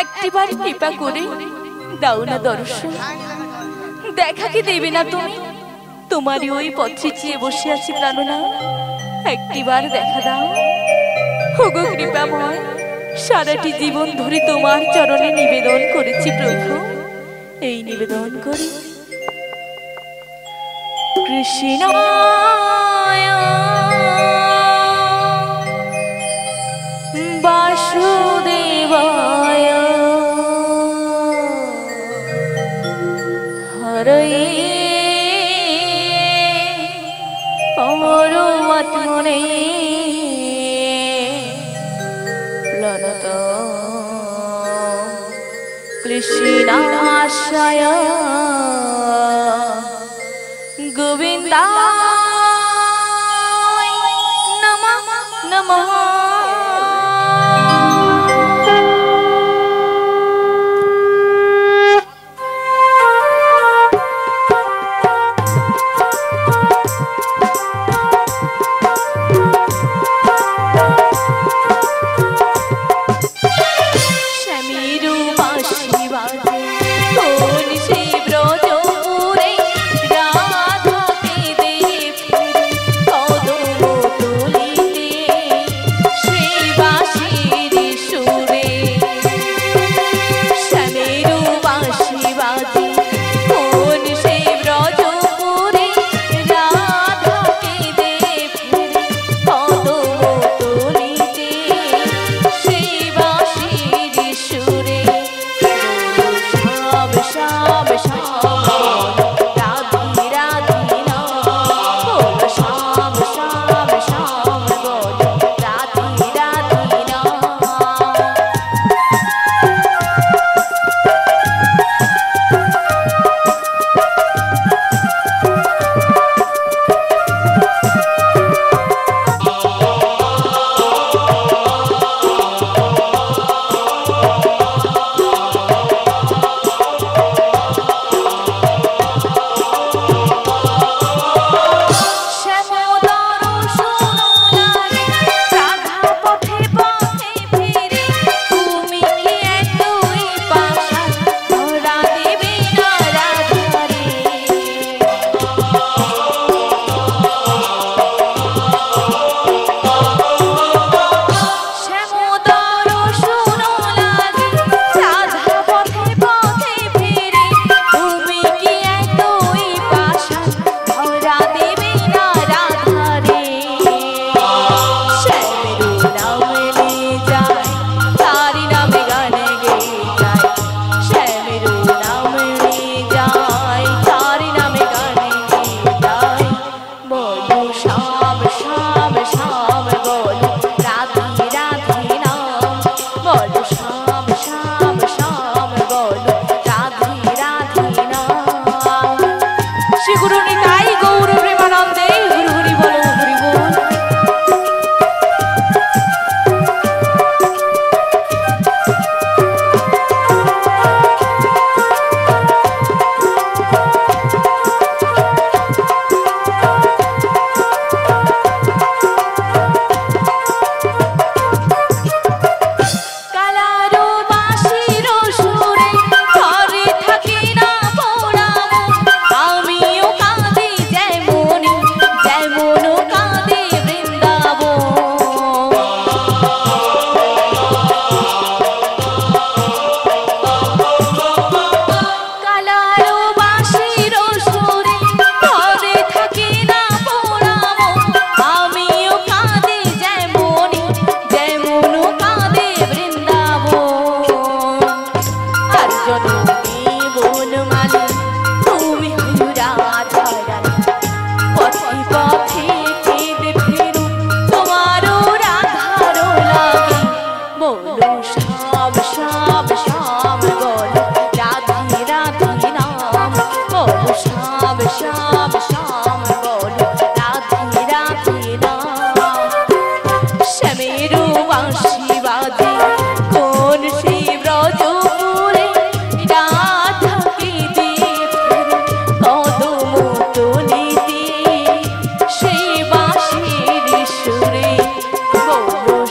একটিবার কৃপা করে দাও না দর্শন। দেখা কি দেবে না তুমি? তোমারই ওই পথে চেয়ে বসে আছি প্রাণনা, একটিবার দেখা দাও। ওগো কৃপাময়, সারাটি জীবন ধরে তোমার চরণে নিবেদন করেছি প্রভু, এই নিবেদন করি কৃষ্ণ বাসুদেবায় হরয়ে পরমাত্মনে প্रणत कृष्णाय गोविन्दाय नमः नमः।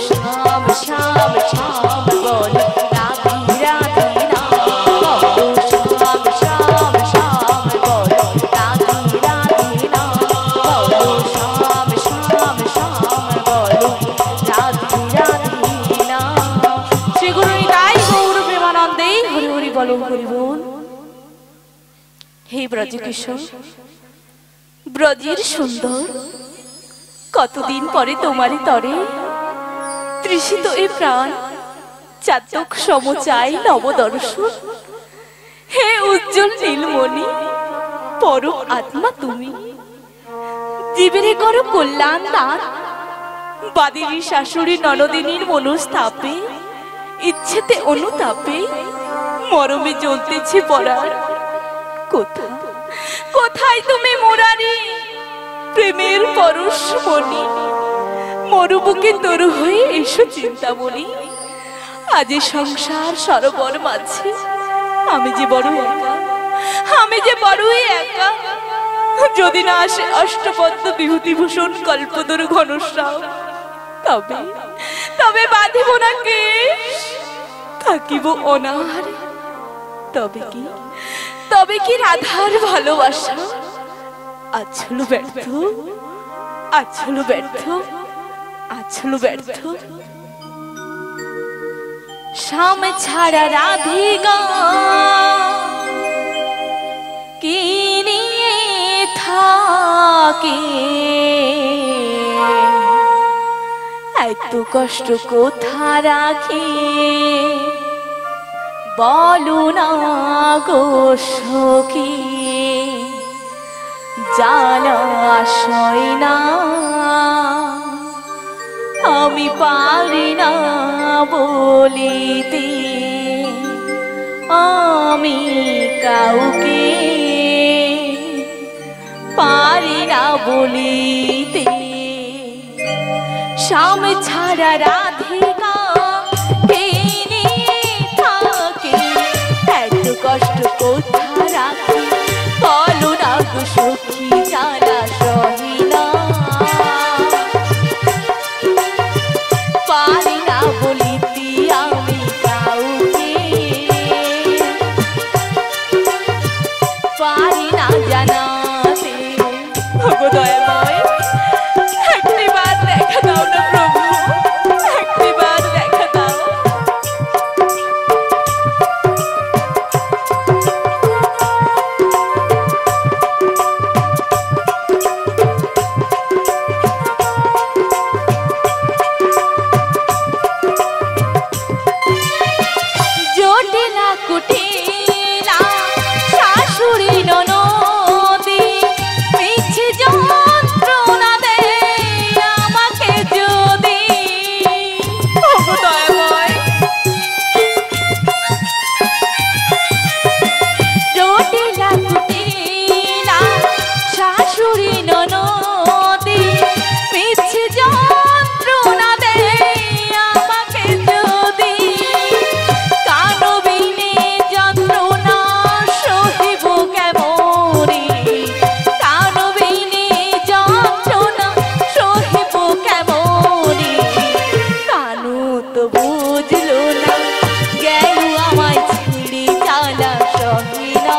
Sham, sham, sham. বলো হরি বল। হে ব্রজকিশোর, ব্রজের সুন্দর, কতদিন পরে তোমারই তরে তৃষিত এ প্রাণ চাতক সম চাই নবদর্শন। হে উজ্জ্বল নীলমণি, পরম আত্মা তুমি, জীবেরে করো কল্যাণ দান। বাদিনী শাশুড়ি ননদিনীর মনস্তাপে, ইচ্ছেতে অনুতাপে মরমে জ্বলতেছে পরাণ। কোথায় তুমি মুরারি, প্রেমের পরশমণি? মরুবুকে তরু হয়ে এসো চিন্তামণি। আজ সংসার সরোবর মাঝে আমি যে বড় একা, আমি যে বড়ই একা। যদি না আসে অষ্টপদ্ম বিভূতিভূষণ কল্পতরু ঘনশ্যাম, তবে তবে বাঁধিব না কেশ, থাকিব অনাহারে। তবে কি রাধার ভালোবাসা আছল ব্যর্থ, আছল ব্যর্থ, আছল ব্যর্থ। শ্যাম ছাড়া রাধিকা কি নিয়ে থাকে, এত কষ্ট কোথা রাখে বলো না গো সখী। জ্বালাশয় না আমি পারি না বলিতে, আমি কাউকে পারি না বলিতে। শ্যাম ছাড়া রাধিকা কে নিয়ে থাকে, এত কষ্ট কোথা রাখি বলো না গো সখী। জ্বালা সহি না পারি না বলিতে, আমি কাউকে পারি না জানাতে। ওগো দয়াময়, একটিবার দেখা দাও না প্রভু, একটিবার দেখা দাও। জটিলা কুটিলা শাশুড়ি ননদি মিছে যন্ত্রণা দেয় আমাকে যদি। ওগো দয়াময়, জটিলা কুটিলা শাশুড়ি ননদি মিছে যন্ত্রণা দেয় আমাকে যদি। কানবিনে যন্ত্রণা সহিব কেমনে, কানবিনে যন্ত্রণা সহিব কেমনে। কানু তো বুঝলো না, গেল আমায় ছেড়ে, জ্বালা সহি না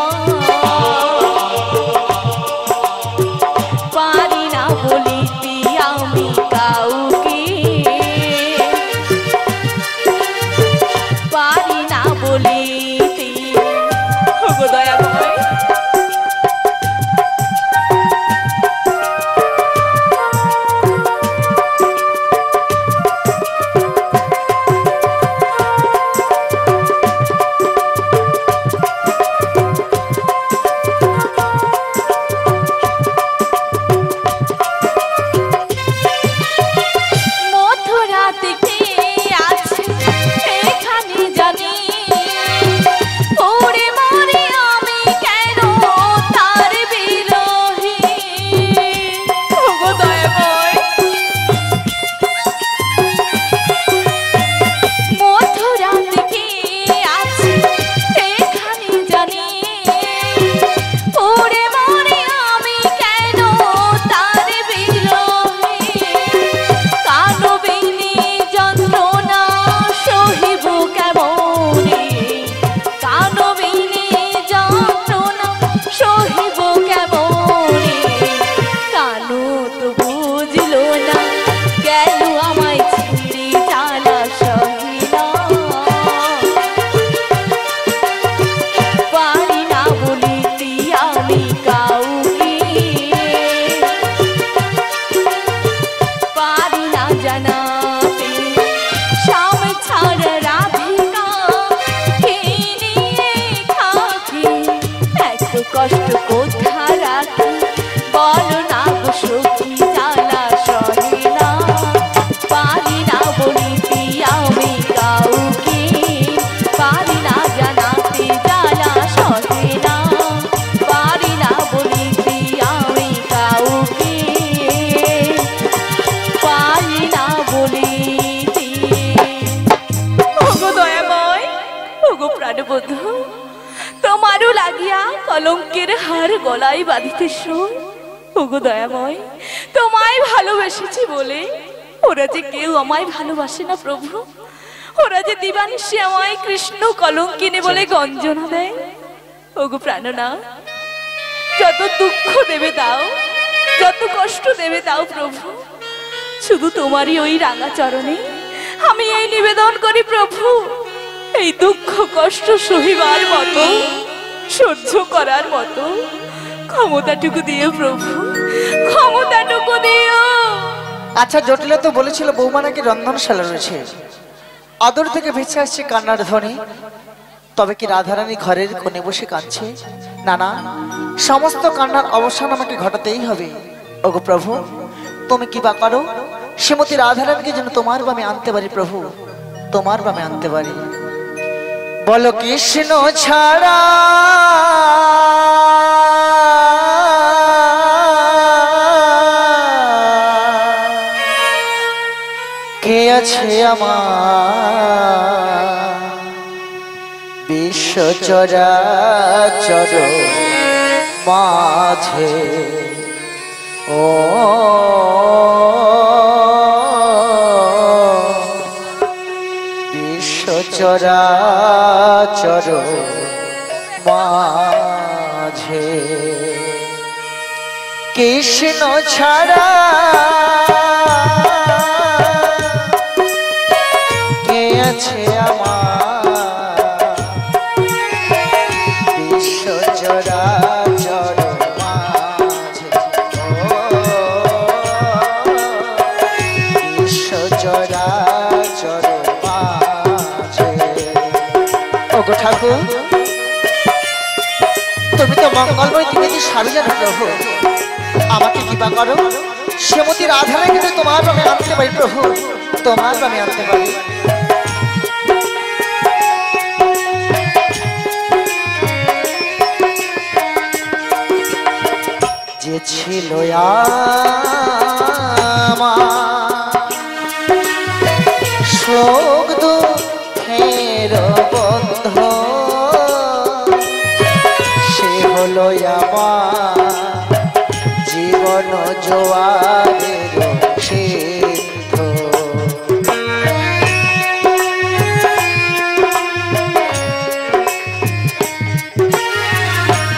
পারি না বলিতে, আমি কাউকে পারি না বলিতে। ওগো দয়াময়, মধ্যরাতে কে আছে এখানে জানি, ওগো প্রাণবন্ধু, তোমারও লাগিয়া কলঙ্কের হার গলায় বাঁধিতেছ। ওগো দয়াময়, তোমায় ভালোবেসেছি বলে ওরা যে কেউ আমায় ভালোবাসে না প্রভু। ওরা যে দিবানিশি আমায় কৃষ্ণ কলঙ্কিনী বলে গঞ্জনা দেয়। ওগো প্রাণনাথ, যত দুঃখ দেবে দাও, যত কষ্ট দেবে দাও প্রভু, শুধু তোমারই ওই রাঙা চরণে আমি এই নিবেদন করি প্রভু, এই দুঃখ কষ্ট সহিবার মতো, সহ্য করার মতো ক্ষমতাটুকু দিও প্রভু, ক্ষমতাটুকু দিও। আচ্ছা, জটিলা তো বলেছিল বৌমা নাকি রন্ধনশালা রয়েছে, আদর থেকে ভেসে আসছে কান্নার ধ্বনি। তবে কি রাধারানী ঘরের কোণে বসে কাঁদছে? না না, সমস্ত কান্নার অবসান আমাকে ঘটাতেই হবে। ওগো প্রভু, তুমি কি বা করো, শ্রীমতী রাধারানীকে যেন তোমার বামে আনতে পারি প্রভু, তোমার বামে আনতে পারি। বলো কৃষ্ণ ছাড়া কে আছে আমার বিশ্ব চরাচর মাঝে? ও বিশ্ব চরাচর মাঝে কৃষ্ণ ছাড়া কে আছে আমার বিশ্ব চরাচর মাঝে? বিশ্ব চরাচর মাঝে। ওগো ঠাকুর, তুমি তো মঙ্গলময়, তুমি যে স্বামী জানো প্রভু, আমাকে কৃপা করো, শ্রীমতী রাধারানীকে যদি তোমার নামে আনতে পারি প্রভু, তোমার নামে আনতে পারি। যে ছিল শোক দুঃখের বন্ধু, সে হলো আমার জীবন জোয়ারের সিন্ধু।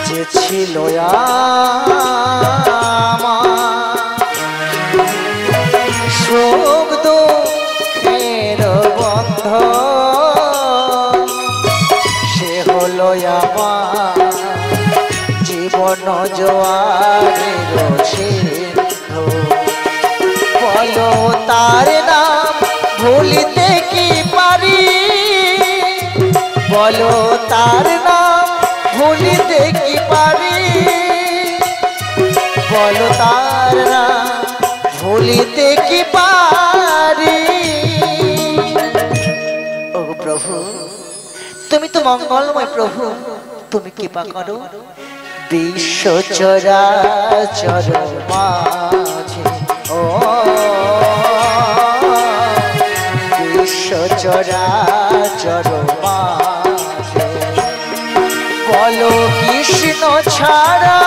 যে ছিল শোক দুঃখের বন্ধু, সে হলো আমার জীবন জোয়ারের সিন্ধু। বলো তার নাম ভুলিতে কি পারি, বলো তার নাম ভুলিতে কি পারি, বলো তার নাম ভুলিতে কি পারি। ও প্রভু, তুমি তো মঙ্গলময় প্রভু, তুমি কৃপা করো, বিশ্ব চরাচর মাঝে। ও বিশ্ব চরাচর মাঝে বলো কৃষ্ণ ছাড়া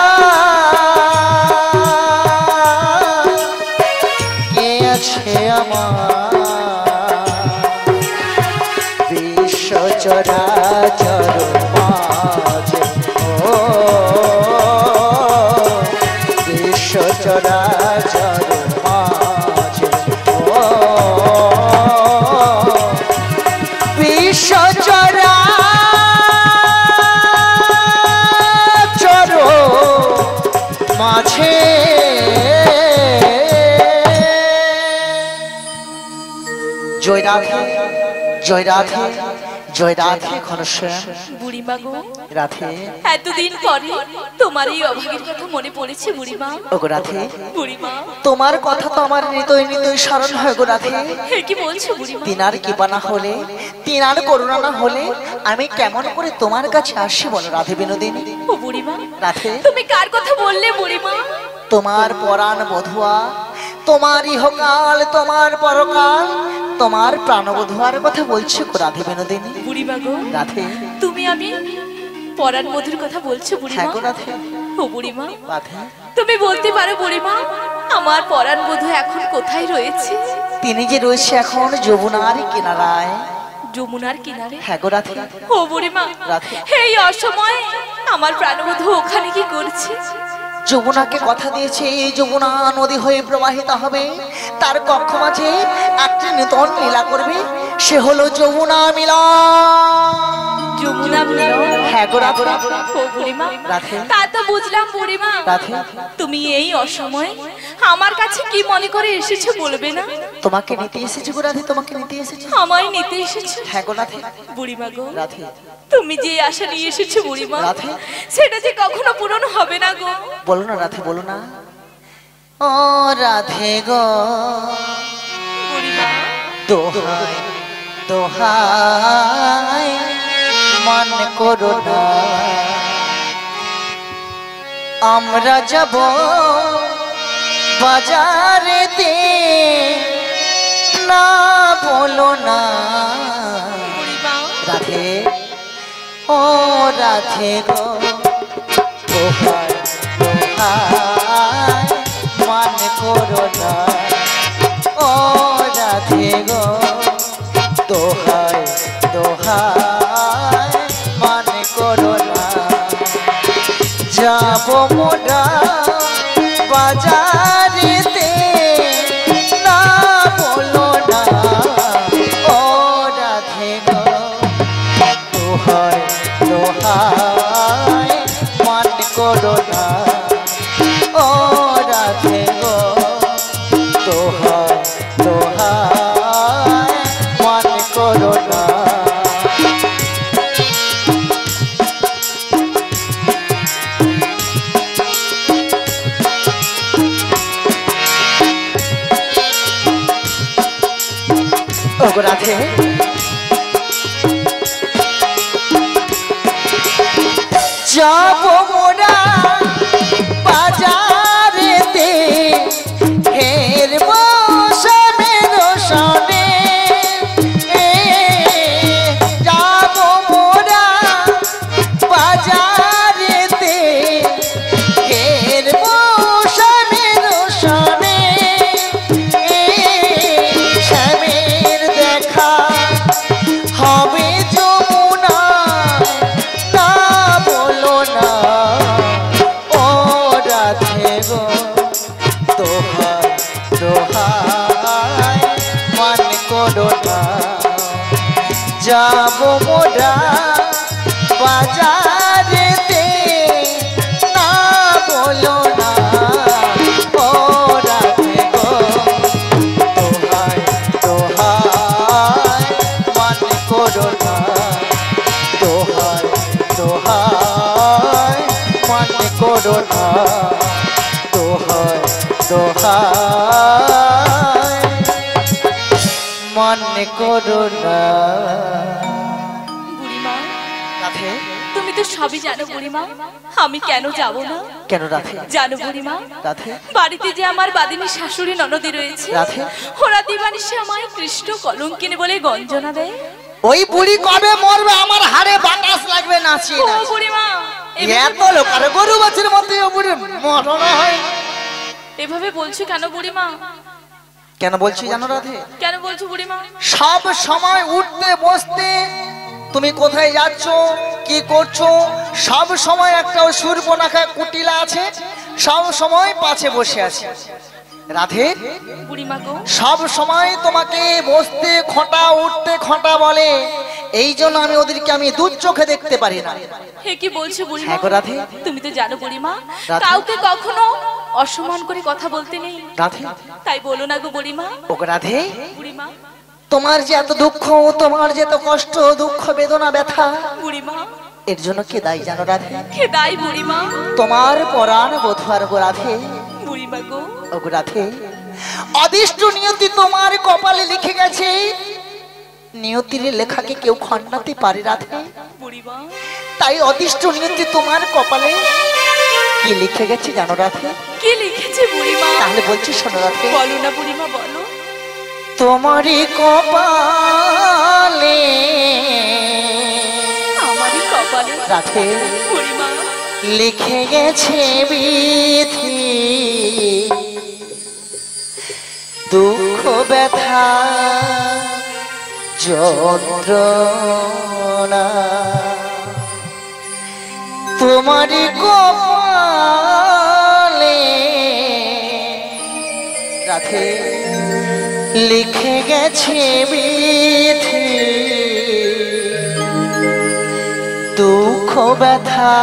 কে আছে আমার বিশ্ব চরাচর মাঝে। ও বিশ্ব চরাচর মাঝে। ও বিশ্ব চরাচর মাঝে জয় রাধে জয় রাধে জয় রাধে ঘনশ্যাম। বুড়িমা গো রাধে, এতদিন পরে তোমার এই অভাগীর কথা মনে পড়েছে বুড়িমা। ওগো রাধে, বুড়িমা তোমার কথা তো আমার নিতই নিতই স্মরণ হয় গো রাধে। এ কি বলছো বুড়িমা? তিনার কৃপা না হলে, তিনার করুণা না হলে আমি কেমন করে তোমার কাছে আসি বলো রাধে বিনোদিনী। ও বুড়িমা, রাধে তুমি কার কথা বললে বুড়িমা? তোমার পরাণ বধুয়া, তোমার ইহকাল তোমার পরকাল তোমার প্রাণবধূর কথা বলছো গো রাধে বিনোদিনী। বুড়িমা গো, রাধে তুমি আমি পরাণ মধুর কথা বলছো বুড়িমা? হ্যাঁ গো রাধে। ও বুড়িমা, রাধে তুমি বলতে পারো বুড়িমা আমার পরাণ বধূ এখন কোথায় রয়েছে? তিনি যে রয়েছে এখন যমুনার কিনারায়। যমুনার কিনারে? হ্যাঁ গো রাধে। ও বুড়িমা, রাধে। এই অসময়ে আমার প্রাণবধূ ওখানে কি করছে? যমুনাকে কথা দিয়েছে এই যমুনা নদী হয়ে প্রবাহিত হবে, তার কক্ষ মাঝে একটি নূতন লীলা করবে, সে হলো যমুনা মিলন। যমুনা মিলন? হ্যাঁ গো রাধে। ও বুড়িমা, রাধে। তা তো বুঝলাম বুড়িমা। রাধে। তুমি এই অসময়ে আমার কাছে কি মনে করে এসেছো বলবে না? তোমাকে নিতে এসেছি গো রাধে, তোমাকে নিতে এসেছি। আমায় নিতে এসেছো? হ্যাঁ গো রাধে। বুড়িমা গো, রাধে। তুমি যে আশা নিয়ে এসেছো বুড়িমা, রাধে। সেটা যে কখনো পূরণ হবে না গো। বলো না রাধে, বলো না। ও রাধে গো বুড়িমা, দোহাই দোহাই মন করো না, আমরা যাব বাজারেতে, না বলো না। বুড়িমা, রাধে ও রাধে গো দোহাই দোহাই মন করো না, ও রাধে গো দোহাই দোহাই মন করো না। যাব মোরা বাজারেতে, না বলো না, ও রাধে গো দোহাই দোহাই মন করো না, ও রাধে গো দোহাই দোহাই মন করো না। ও গো রাধে যাব মোরা বাজারেতে, হের মৌসুমের সনে, যাব মোরা বাজারেতে, হের মৌসুমের সনে, শ্যামের দেখা হবে যমুনা, না বলো না, ও রাধে গো দোহাই দোহাই মন করো না। যাব মোরা বাজারেতে, না বলো না, ও রাধে গো দোহাই দোহাই মন করো না, দোহাই দোহাই মন করো না, দোহাই দোহাই মন করো না। বুড়িমা, রাধে তুমি তো সবই জানো বুড়িমা, আমি কেন যাব না? কেন রাধে? জানো বুড়িমা, রাধে বাড়িতে যে আমার বাদিনী শাশুড়ি ননদি রয়েছে, রাধে। ওরা দিবানিশে আমায় কৃষ্ণ কলঙ্কিনী বলে গঞ্জনা দেয়। ওই বুড়ি কবে মরবে আমার হাড়ে বাতাস লাগবে নাচি ও না। বুড়িমা, এত লোক আর গরু বাছুর মধ্যে ও বুড়ি মরণ হয়। এভাবে বলছো কেন বুড়িমা? কেন বলছি জানো রাধে? কেন বলছো বুড়িমা? সব সময় উঠতে বসতে তুমি কোথায় যাচ্ছ কি করছো, সব সময় একটা সুরপনাখা কুটিলা আছে, সব সময় পাশে বসে আছে। রাধে বুড়িমা গো, সব সময় তোমাকে বসতে খোঁটা উঠতে খোঁটা বলে, এই জন্য আমি ওদেরকে আমি দু চোখে দেখতে পারি না। হে কি বলছো বুড়িমা? হ্যাঁ গো রাধে। তুমি তো জানো বুড়িমা, রাধে। কাউকে কখনো অসম্মান করে কথা বলতে নেই। রাধে তাই বলো না গো বুড়িমা। ও গো রাধে, বুড়িমা, তোমার যে এত দুঃখ, তোমার যে এত কষ্ট, দুঃখ বেদনা ব্যথা, বুড়িমা, এর জন্য কে দায়ী জানো রাধে? কে দায়ী বুড়িমা? তোমার পরাণ বধূ আর গো রাধে। বুড়িমা গো, ও গো রাধে, অদিষ্ট নিয়তি তোমার কপালে লিখে গেছে, নিয়তির লেখাকে কেউ খণ্ডাতে পারে রাধে। বুড়িমা, তাই অদিষ্ট নিয়তি তোমার কপালে কি লিখে গেছে জানো রাধে? কি লিখেছে বুড়িমা? তাহলে বলছি শোনো রাধে। বলো না বুড়িমা, বলো। তোমারই কপালে আমারই কপালে রাধে বুড়িমা লিখে গেছে বিধি দুঃখ ব্যথা যন্ত্রণা তোমারই কপালে রাধে লিখে গেছে বিধি দুঃখ ব্যথা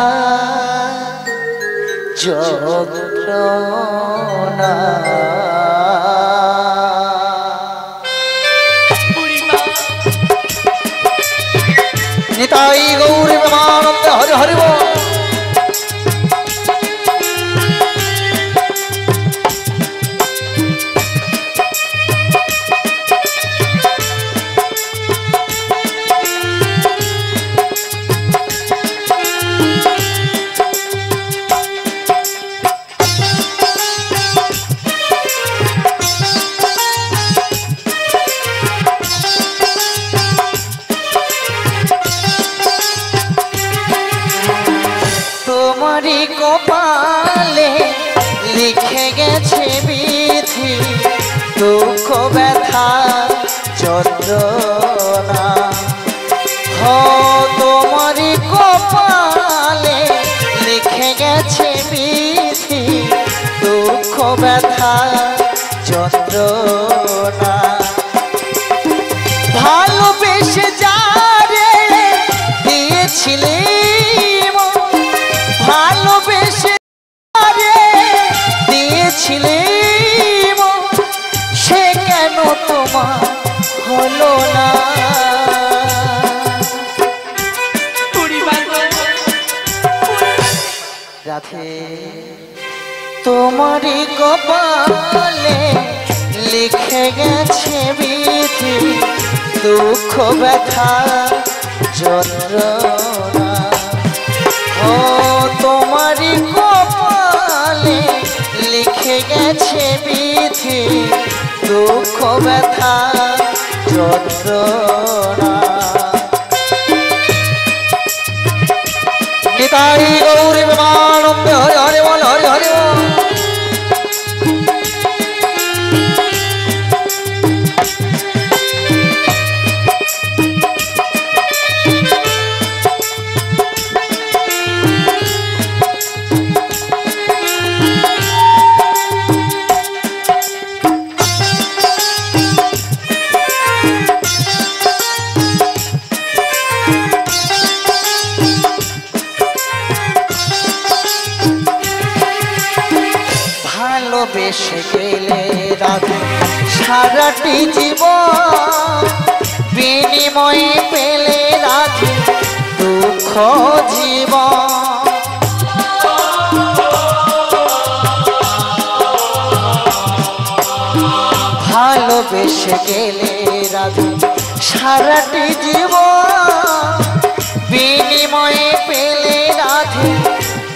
যন্ত্রণা বুড়িমা নিতাই গৌরী প্রেমানন্দে হরি হরি বল। তোমারই কপালে লিখে গেছে বিধি দুঃখ ব্যথা যন্ত্রণা হো তোমারই কপালে লিখে গেছে বিধি দুঃখ ব্যথা যন্ত্রণা ভালোবেসে যারে দিয়েছিলে ভালোবেসে দিয়েছিলে সে কেন তোমার হলো না বুড়িমা গো রাধে তোমারই কপালে লিখে গেছে বিধি দুঃখ ব্যথা যন্ত্রণা ও তোমারই কপালে লিখে গেছে বিধি দুঃখ ব্যথা যন্ত্রণা নিতাই গৌরী প্রেমানন্দে হরি হরি বল হরি হরি বল। ভালোবেসে গেলে রাধে সারাটি জীবন বিনিময়ে পেলে রাধে দুঃখ জীবন ভালোবেসে গেলে রাধে সারাটি জীবন বিনিময়ে পেলে রাধে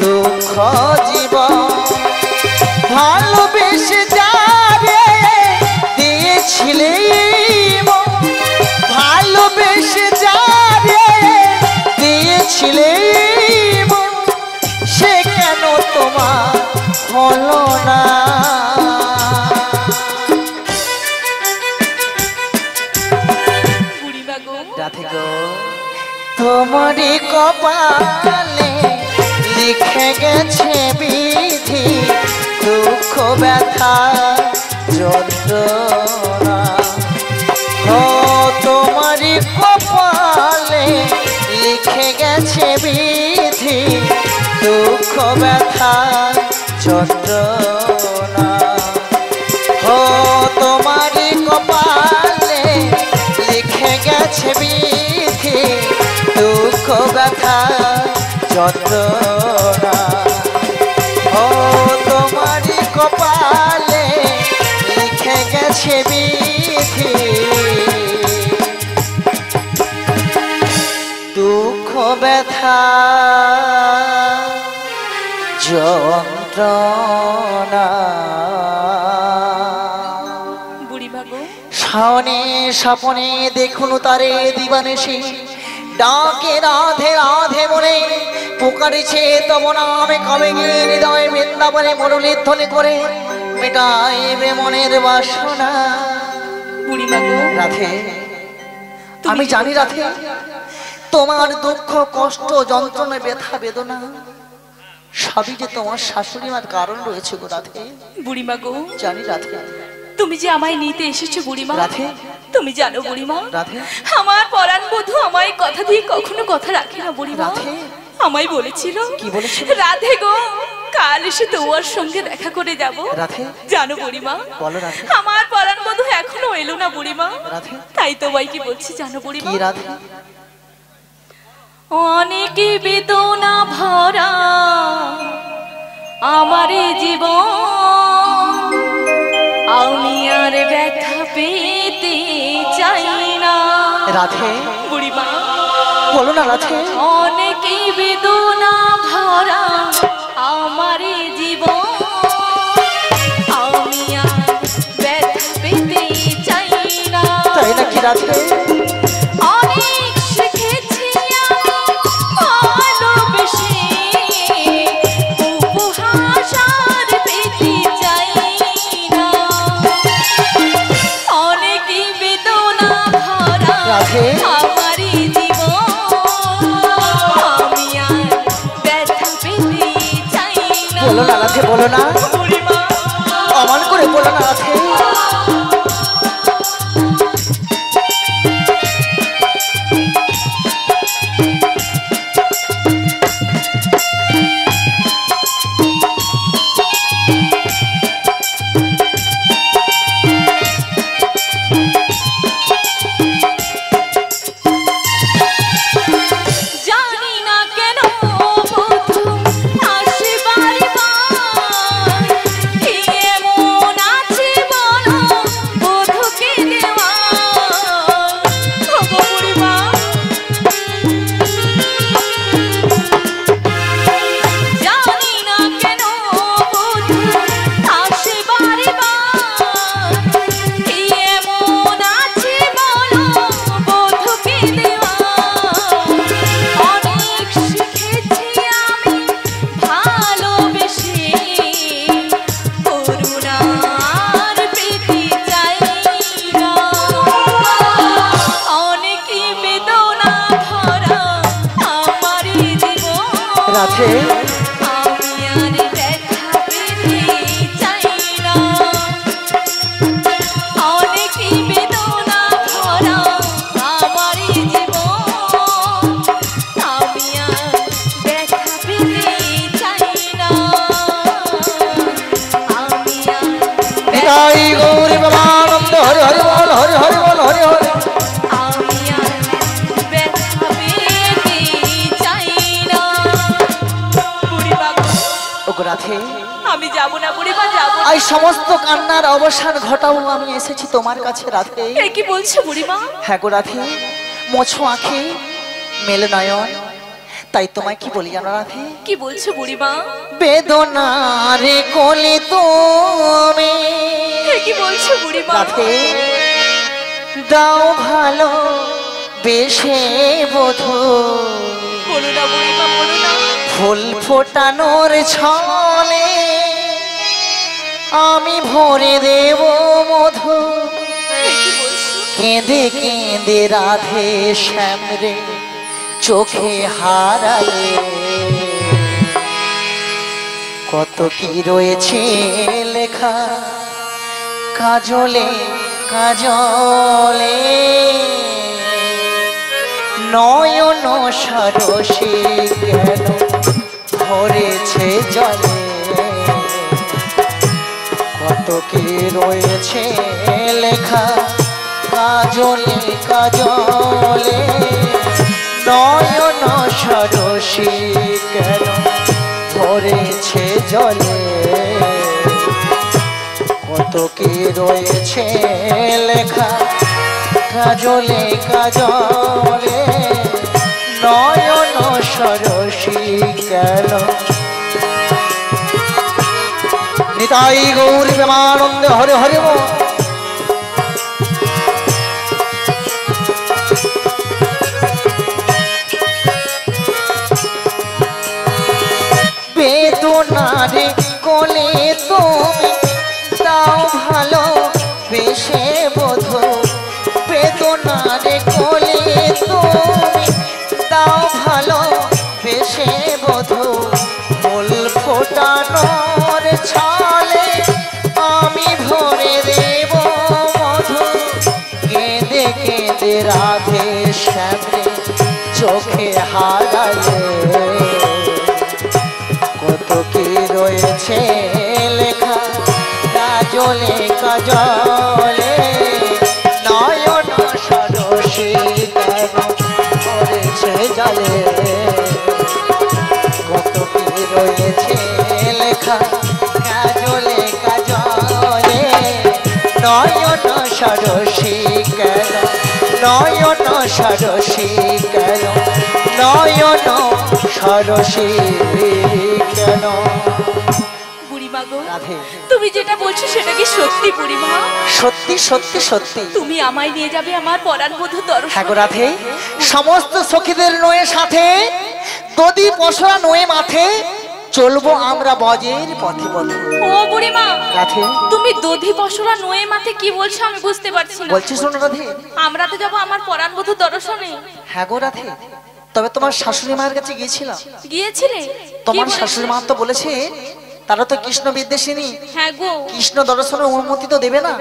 দুঃখ জীবন ভালোবেসে যাবে দিয়েছিলে ভালোবেসে যাবে দিয়েছিলে সে কেন তোমার হলো না বুড়িমা গো রাধে গো তোমারই কপালে লিখে গেছে বিধি দুঃখ ব্যথা যন্ত্রণা ও তোমারই কপালে লিখে গেছে বিধি দুঃখ ব্যথা যন্ত্রণা ও তোমারই কপালে লিখে গেছে বিধি দুঃখ ব্যথা যন্ত্রণা ও তোমারই কপালে লিখে গেছে বিধি দুঃখ ব্যথা যন্ত্রণা বুড়িমা গো ছানে স্বপনে দেখুন তারে দিবানেশি ডাকে রাধে রাধে বলে পুকারিছে তব নামে কবে গিয়ে হৃদয় বৃন্দাবনে মুরলীর ধ্বনি করে মেটাইবে মনের বাসনা। বুড়িমা গো, রাধে, আমি জানি রাধে তোমার দুঃখ কষ্ট যন্ত্রণা ব্যথা বেদনা সবই যে তোমার শাশুড়ি মার কারণ রয়েছে গো রাধে। বুড়িমা গো, জানি রাধে। তুমি যে আমায় নিতে এসেছো বুড়িমা, রাধে তুমি জানো বুড়িমা, রাধে আমার পরাণ বধূ আমায় কথা দিয়ে কখনো কথা রাখে না বুড়িমা। রাধে আমায় বলেছিল, কি বলেছিল? রাধে গো কাল এসে তোমার সঙ্গে দেখা করে যাব। রাধে জানো বুড়িমা, বলো রাধে। আমার পরাণ বধূ এখনো এলো না বুড়িমা। রাধে তাই তোমায় কি বলছি জানো বুড়িমা? কি রাধে? অনেক বেদনা ভরা আমার জীবন, আমি আর ব্যথা পেতে চাই না। রাধে বুড়িমা বলো না রাধে। অনেক বেদনা ভরা আমার জীবন, আমি আর ব্যথা পেতে চাই না। তাই নাকি রাধে? অনেক শিখেছি আমি ভালোবেসে, উপহাস আর পেতে চাই না। অনেক বেদনা ভরা রাধে আমার জীবন, আমি আর ব্যথা পেতে চাই না। বলো না রাধে, বলো না, বুড়িমা অমন করে বলো না রাধে। জানি না কেন বধূ আসে বারে বার, কি এমন আছে বলো বধূকে দেওয়া। ওগো বুড়িমা, জানি না কেন বধূ আসে বারে বার, কি এমন আছে বলো বধূকে দেওয়া। অনেক শিখেছি আমি ভালোবেসে, করুণা আর পেতে চাই না। অনেক বেদনা ভরা আমার জীবন, রাধে আমি আর ব্যথা পেতে চাই না। অনেক বেদনা ভরা আমার জীবন, আমি আর ব্যথা পেতে চাই না। আমি আর নিতাই গৌরী প্রেমানন্দ হরি হরি বল, হরি হরি বল, হরি হরি। আমি আর ব্যথা পেতে চাই না। বুড়িমা গো, ওগো রাধে, আমি যাব না বুড়িমা, যাব না। এই সমস্ত কান্নার অবসান ঘটাও আমি এসেছি তোমার কাছে রাধে। এ কি বলছো বুড়িমা? হ্যাঁ গো রাধে, মোছো আঁখে মেলে নয়ন, তাই তোমায় কি বলি জানো রাধে? কি বলছো বুড়িমা? বেদনারে কোলে তুমি এ কি বলছো বুড়িমা? রাধে দাও ভালো বেশে বধূ, বলো না বুড়িমা, বলো না। ফুল ফোটানোর ছলে আমি ভরে দেব মধু। এ কি বলছো? কেঁদে কেঁদে রাধে শ্যামরে চোখে হারালে, কত কি রয়েছে লেখা কাজলে কাজলে, নয়ন সরসে কেন ভরেছে জলে, কত কি রয়েছে লেখা কাজলে কাজলে, নয়ন সরসে কেন ভরেছে জলে, কত কি রয়েছে লেখা কাজলে কাজলে, নয়ন সরসী কেন। নিতাই গৌরী প্রেমানন্দ হরে হরে বল। বেদনারে কোলে তুমি দাও ভালো বেশে বধু বেদনারে কোলে তুমি দাও ভালো বেশে বধু ফুল ফোটানোর ছলে আমি ভরে দেব মধু কেঁদে কেঁদে রাধে শ্যামে চোখে হারালে কত কি রয়েছে লেখা কাজলে কাজলে নয়ন সরসী কেন করেছে জলে কত কি রয়েছে লেখা কাজলে কাজলে নয়ন সরসী কেন নয়ন সরসী কেন নয়ন সরসী কেন বুড়িমা গো, রাধে তুমি যেটা বলছো সেটা কি সত্যি বুড়িমা? সত্যি সত্যি সত্যি। তুমি আমায় নিয়ে যাবে আমার পরাণ বধূ দর্শন? হ্যাঁ গো রাধে, সমস্ত সখীদের নয়ে সাথে দধি পসরা নয়ে মাথে চলবো আমরা বজের পথে পথে। ও বুড়িমা, রাধে তুমি দধি পশুরা নয়ে মাথে কি বলছো আমি বুঝতে পারছি না। বলছি শোনো রাধে, আমরা তো যাবো আমার পরাণ বধূ দর্শনে। হ্যাঁ গো রাধে, তবে তোমার শাশুড়ি মায়ের কাছে গিয়েছিলাম। গিয়েছিলে? তোমার কি বলেছে? শাশুড়ি মা তো বলেছে তারা তো কৃষ্ণ বিদ্বেষিনী, হ্যাঁ গো, কৃষ্ণ দর্শনের অনুমতি তো দেবে না।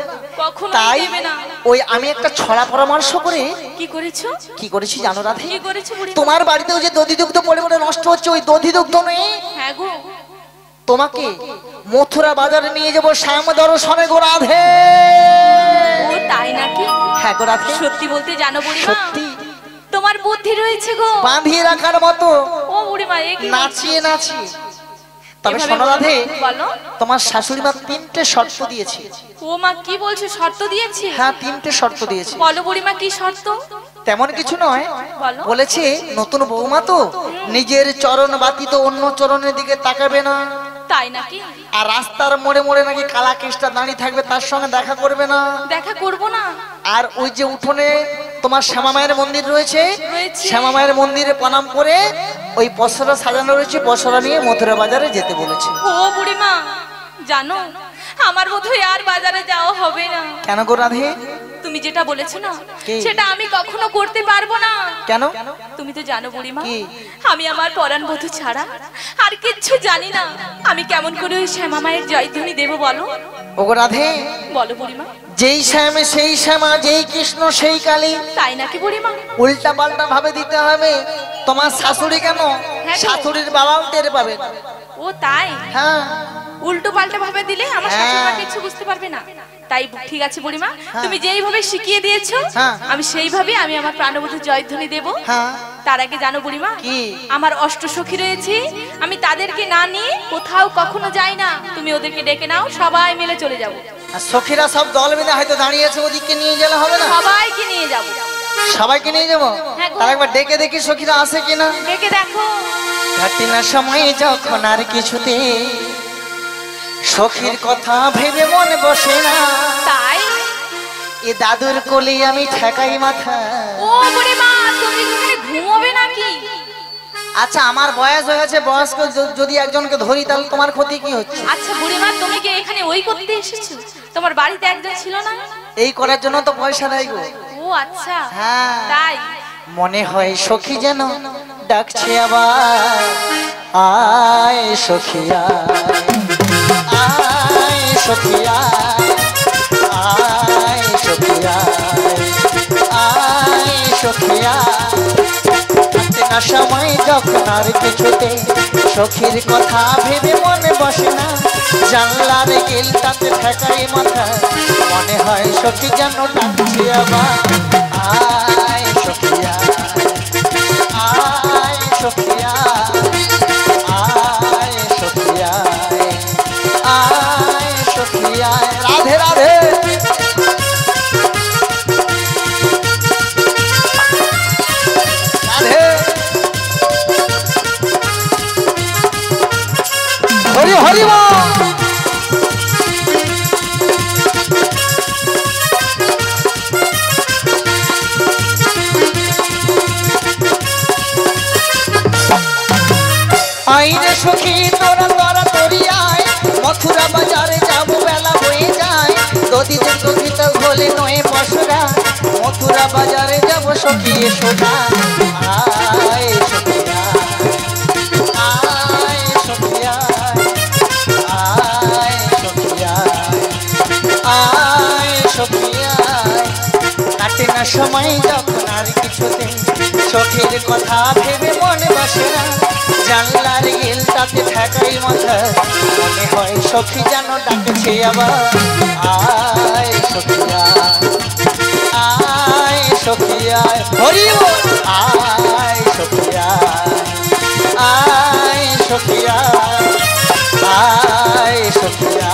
কখনো তাই দেবে না। ওই আমি একটা ছড়া পরামর্শ করে কি করেছো? কি করেছি জানো রাধে? কি করেছো বুড়িমা? তোমার বাড়িতেও যে দধি দুগ্ধ পড়ে পড়ে নষ্ট হচ্ছে, ওই দধি দুগ্ধ নেই, হ্যাঁ গো, তোমাকে মথুরা বাজারে নিয়ে যাবো শ্যাম দর্শনে গো রাধে। ও তাই নাকি? হ্যাঁ গো রাধে, সত্যি বলতে জানো বুড়িমা, সত্যি তোমার বুদ্ধি রয়েছে গো। বাঁধিয়ে রাখার মতো ও বুড়িমা, এ কি নাচিয়ে নাচিয়ে। তবে এভাবে শোনো রাধে, বলো। তোমার শাশুড়ি মা 3টে শর্ত দিয়েছে। ও মা কি বলছো, শর্ত দিয়েছে? হ্যাঁ 3টে শর্ত দিয়েছে। বলো বুড়িমা কি শর্ত? তেমন কিছু নয়, বলো। বলেছে নতুন বৌমা তো নিজের চরণ বাতিত অন্য চরণের দিকে তাকাবে না, তাই নাকি? আর রাস্তার মোড়ে মোড়ে নাকি কালা কেষ্টা দাঁড়িয়ে থাকবে, তার সঙ্গে দেখা করবে না। দেখা করব না। আর ওই যে উঠোনে তোমার শ্যামা মায়ের মন্দির রয়েছে, রয়েছে। শ্যামা মায়ের মন্দিরে প্রণাম করে ওই পসরা সাজানো রয়েছে, পসরা নিয়ে মথুরা বাজারে যেতে বলেছে। ও বুড়িমা, জানো আমার বোধহয় আর বাজারে যাওয়া হবে না। কেন গো রাধে? তুমি যেটা বলেছো না কি? সেটা আমি কখনো করতে পারবো না। কেন? তুমি তো জানো বুড়িমা, কি? আমি আমার পরাণ বধূ ছাড়া আর কিচ্ছু জানি না। আমি কেমন করে ওই শ্যামা মায়ের জয়ধ্বনি দেবো বলো? ও গো রাধে, বলো বুড়িমা। যেই শ্যামে সেই শ্যামা, যেই কৃষ্ণ সেই কালী, তাই নাকি বুড়িমা? উল্টা পাল্টা ভাবে দিতে হবে। তোমার শাশুড়ি কেন, হ্যাঁ গো। শাশুড়ির বাবাও টের পাবে না। ও তাই? হ্যাঁ উল্টো পাল্টা ভাবে দিলে আমার হ্যাঁ। শাশুড়ি মা কিছু বুঝতে পারবে না। তাই ঠিক আছে বুড়িমা, হ্যাঁ। তুমি যেইভাবে শিখিয়ে দিয়েছো হ্যাঁ। আমি সেইভাবে আমি আমার প্রাণবধূ জয়ধ্বনি দেব। হ্যাঁ তার আগে জানো বুড়িমা, কি? আমার অষ্টসখী রয়েছে, আমি তাদেরকে না নিয়ে কোথাও কখনো যাই না। তুমি ওদেরকে ডেকে নাও, সবাই মিলে চলে যাব। আর সখীরা সব দল বেঁধে হয়তো দাঁড়িয়েছে, ওদিকে নিয়ে গেলে হবে না? সবাইকে নিয়ে যাব। সবাইকে নিয়ে যাবো। হ্যাঁ গো। তার একবার ডেকে দেখি সখীরা আসে কিনা। ডেকে দেখো। কাটি না সময় যখন আর কিছুতে সখীর কথা ভেবে মন বসে না, তাই? এ দাদুর কোলে আমি ঠেকাই মাথা। ও বুড়িমা, তুমি ওখানে ঘুমোবে নাকি? আচ্ছা আমার বয়স হয়ে গেছে, বয়স্ক যদি একজনকে ধরি তাহলে তোমার ক্ষতি কি হচ্ছে? আচ্ছা বুড়িমা, তুমি কি এখানে ওই করতে এসেছো? তোমার বাড়িতে একজন ছিল না? এই করার জন্য তো পয়সা দেয় গো। ও আচ্ছা, হ্যাঁ তাই? মনে হয় সখী যেন ডাকছে আবার, আয় সখিয়া আয় সখিয়া আয় সখিয়া আয় সখিয়া। কাটে না সময় যখন আর কিছুতে সখীর কথা ভেবে মনে বসে না, জানলার গেলটাতে ঠেকাই মাথা, মনে হয় সখী যেন ডাকছে আবার, আয় সখিয়া আয় সখিয়া আয় সখিয়া আয় সখিয়া। রাধে রাধে। রাধে হরি হরি বল। যদি দুঃখিত হলে নয় পশুরা মথুরা বাজারে যাব সখী সোনা আয় সখিয়া আয় সখিয়া আয় সখিয়া আয় সখিয়া কাটে না সময় যখন আর কিছুতে চোখের কথা ভেবে মনে বসে না জানলার গেল তাতে ঠেকাই মাথা মনে হয় সখী যেন ডাকছে আবার আয় সখিয়া আয় সখিয়া হরি বল আয় সখিয়া আয় সখিয়া আয় সখিয়া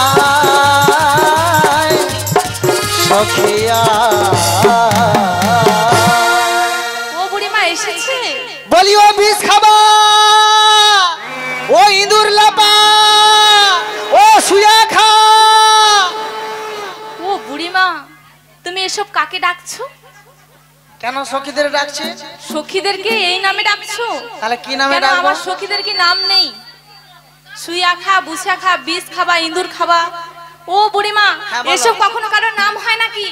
আয় সখিয়া ও বুড়িমা এসেছে। বলি ও বিষ খাবা ও ইঁদুর লাপা ও শুয়া খা। ও বুড়িমা তুমি এসব কাকে ডাকছো? কেন সখীদের ডাকছে? সখীদেরকে এই নামে ডাকছো? তাহলে কি নামে কেন ডাকবো? আমার সখীদের কি নাম নেই? শুয়া খা, বুসা খা, বিষ খাবা, ইঁদুর খাবা। ও বুড়িমা হ্যাঁ, বলো। এসব কখনো কারোর নাম হয় নাকি?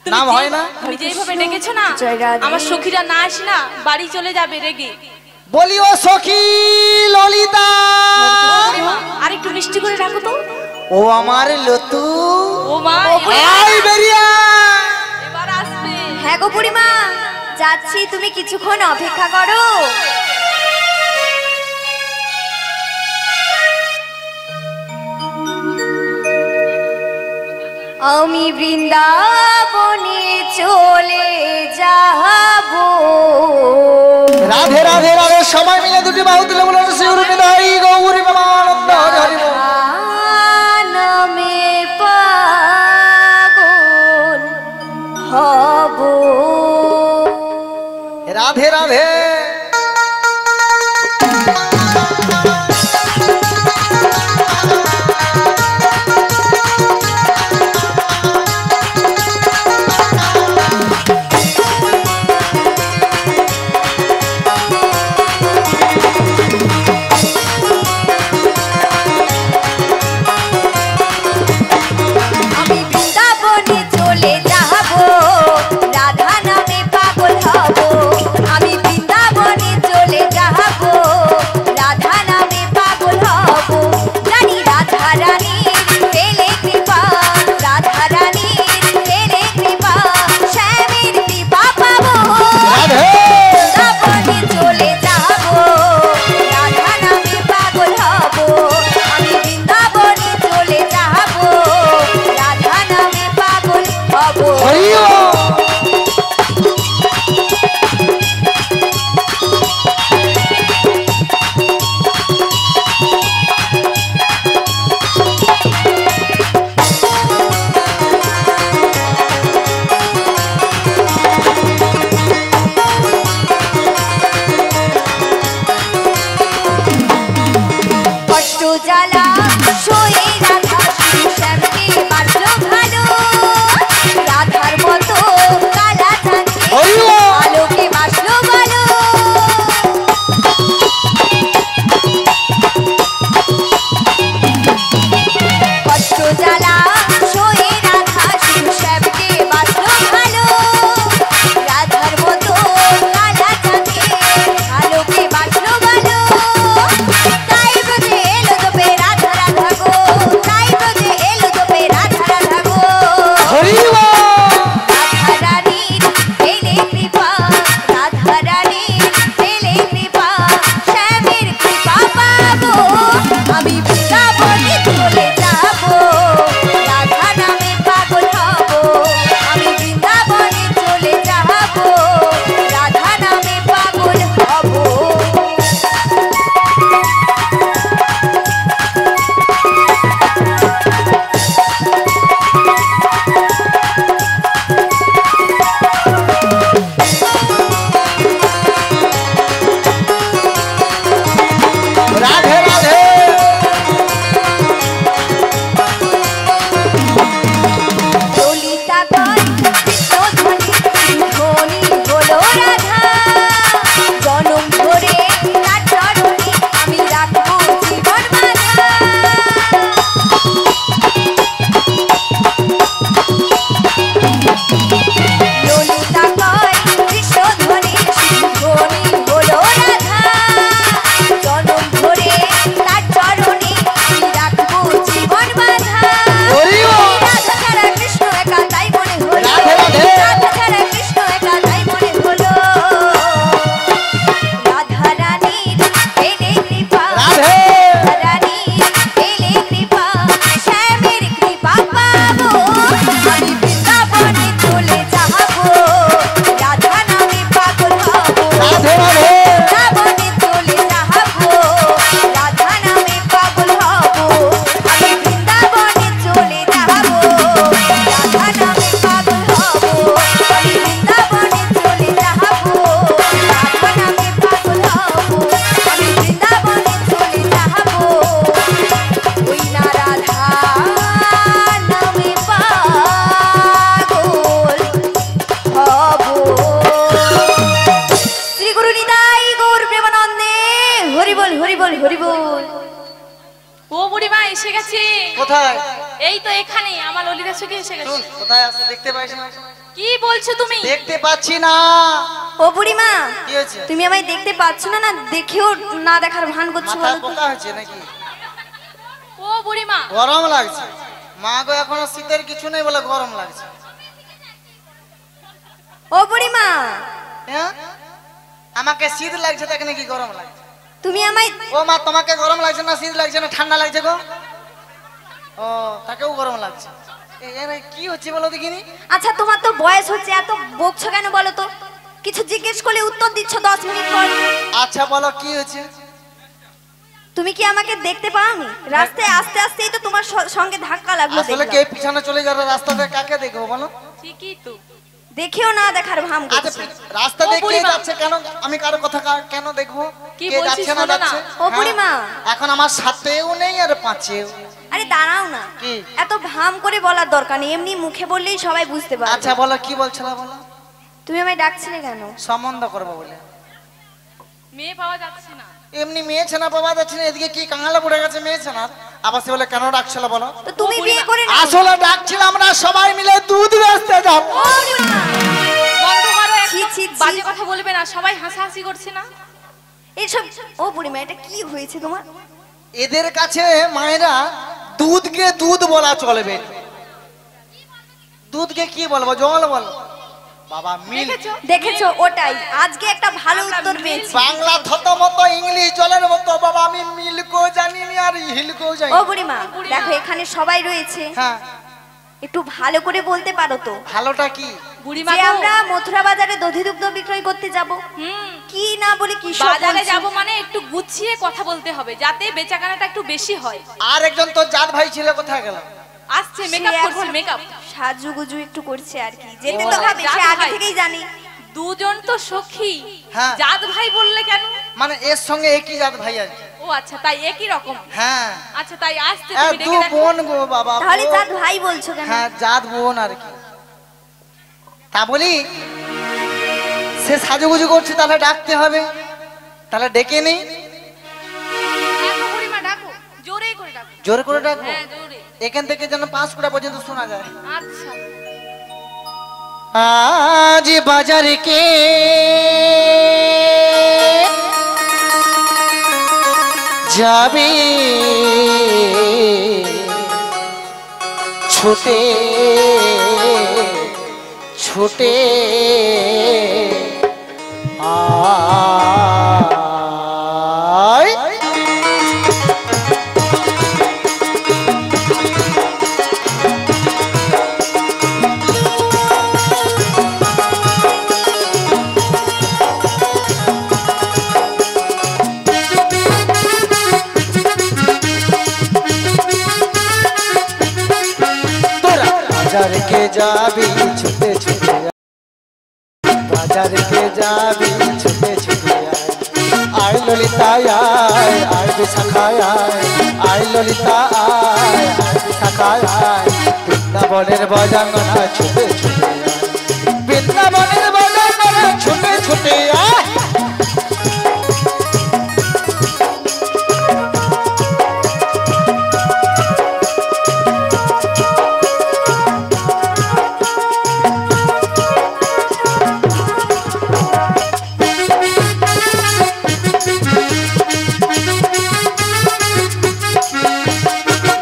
তুমি নাম হয় না? তুমি যেভাবে ডেকেছো না আমার সখীরা না আসে না বাড়ি চলে যাবে রেগে। বলি ও সখী ললিতা বুড়িমা, আর একটু মিষ্টি করে ডাকো তো। ও আমার লতু ও মা আয় বেরিয়া এবার আসবে। হ্যাঁ গো বুড়িমা যাচ্ছি, তুমি কিছুক্ষণ অপেক্ষা করো। আমি বৃন্দাবনে চলে যাব। রাধে রাধে রাধে সবাই মিলে দুটি বাহু তুলে বলুন শিউরি বিদায় গৌরী প্রেমানন্দ হরি হরি বল। নামে পাগল হব। রাধে রাধে আমি বৃন্দাবনে চলে যাব, রাধা নামে পাগল হব। আমি বৃন্দাবনে এসে গেছে। কোথায়? এই তো এখানে আমার ললিতা সখী এসে গেছে। শুন, কোথায় আছে দেখতে পাইছ না? কি বলছো তুমি? দেখতে পাচ্ছি না। ও বুড়িমা, কি হয়েছে? তুমি আমায় দেখতে পাচ্ছ না? না দেখেও না দেখার ভান করছো মাথা বলো তো? পোকা হয়েছে নাকি? ও বুড়িমা, গরম লাগছে। মা গো, এখনো শীতের কিছু নেই বলে গরম লাগছে। ও বুড়িমা, হ্যাঁ, আমাকে শীত লাগছে তাকে নাকি গরম লাগছে? তুমি আমায় ও মা, তোমাকে গরম লাগছে না শীত লাগছে না ঠান্ডা লাগছে গো? ও, তাকেও গরম লাগছে। কি হচ্ছে বলো দেখিনি? আচ্ছা তোমার তো বয়স হচ্ছে, এত বকছো কেন বলো তো? কিছু জিজ্ঞেস করলে উত্তর দিচ্ছ 10 মিনিট পর। আচ্ছা বলো কি হয়েছে? তুমি কি আমাকে দেখতে পাওনি? রাস্তায় আস্তে আস্তেই তো তোমার সঙ্গে ধাক্কা লাগলো। আসলে কে পিছনে চলে যাবে রাস্তাতে, কাকে দেখবো বলো? ঠিকই তো। দেখেও না দেখার ভান আচ্ছা, করছো। রাস্তা ও দেখে বুড়িমা। যাচ্ছে কেন? আমি কারো কথা কেন দেখবো? কি কে বলছিস যাচ্ছে না শোনো না। যাচ্ছে? ও বুড়িমা। হ্যাঁ, এখন আমার সাথেও নেই আর পাঁচেও। আরে দাঁড়াও না, কি? এত ভাম করে বলার দরকার নেই, এমনি মুখে বললেই সবাই বুঝতে পারবে। আচ্ছা বলো কি বলছিল বলো? তুমি আমায় ডাকছিলে কেন? সম্বন্ধ করবো বলে। মেয়ে পাওয়া যাচ্ছে না। এমনি মেয়ে ছেনা পাওয়া যাচ্ছে না, এদিকে কি কাঙালা পড়ে গেছে মেয়ে ছেনার? আবার সে বলে কেন ডাকছিল বলো? তো তুমি ও বিয়ে বুড়িমা, করে নাও। আসলে ডাকছিলাম আমরা সবাই মিলে দুধ বেচতে যাব। ও বুড়িমা, বন্ধ করো, ছি, একদম ছি, ছি। বাজে কথা বলবে না। সবাই হাসাহাসি করছে না। এইসব। ও বুড়িমা, এটা কি হয়েছে তোমার? এদের কাছে মায়েরা দুধকে দুধ বলা চলবে। দুধকে কি বলবো? জল বল বাবা, মিল। দেখেছো? দেখেছো, ওটাই আজকে একটা ভালো আমরা উত্তর মিল- পেয়েছি। বাংলা থত মতো, ইংলিশ জলের মতো বাবা। আমি মিলকেও জানি না আর হিলকেও জানি ও না। বুড়িমা, দেখো এখানে সবাই রয়েছে, হ্যাঁ, একটু ভালো করে বলতে পারো তো ভালোটা কি? বুড়িমা যে গো, আমরা মথুরা বাজারে দধি দুগ্ধ বিক্রয় করতে যাব। হুম, কি না বলে কি সব বাজারে বলছো। যাব মানে একটু গুছিয়ে কথা বলতে হবে, যাতে বেচাকেনাটা একটু বেশি হয়। আর একজন তো জাত ভাই ছিল, কোথায় গেল? আসছে, সে মেকআপ করছে, এখন মেকআপ। সাজুগুজু একটু করছে আর কি, যেতে ও, তো হবে, জাত সে আগে ভাই। থেকেই জানি। দুজন তো সখী, হ্যাঁ। জাত ভাই বললে কেন? মানে এর সঙ্গে একই জাত ভাই আর কি। ও আচ্ছা, তাই একই রকম। হ্যাঁ, আচ্ছা, তাই আসতে এ তুমি দু ডেকে দেখো। বোন গো বাবা। তাহলে বোন। জাত ভাই বলছো কেন? হ্যাঁ, জাত বোন আর কি। তা বলি, সে সাজুগুজু করছে, তাহলে ডাকতে হবে। তাহলে ডেকে নেই। ডাকো বুড়িমা, ডাকো, জোরে করে ডাকো। জোর করে ডাকবো? হ্যাঁ, জোরে। এখান থেকে যেন 5 পর্যন্ত শোনা যায়। আচ্ছা। আজ বাজার কে যাবে ছুটে ছুটে আয়। তোরা বাজার কে যাবি ছুটে ছুটে আয়। বাজার কে যাবি ছুটে ছুটে আয়। আয় ললিতা আয়, আয় বিশাখায় আয়। আয় ললিতা আয়, আয় বিশাখায় আয়। বৃন্দাবনের বাজাঙ্গনা ছুটে ছুটে আয়। বৃন্দাবনের বাজাঙ্গনা ছুটে ছুটে আয়।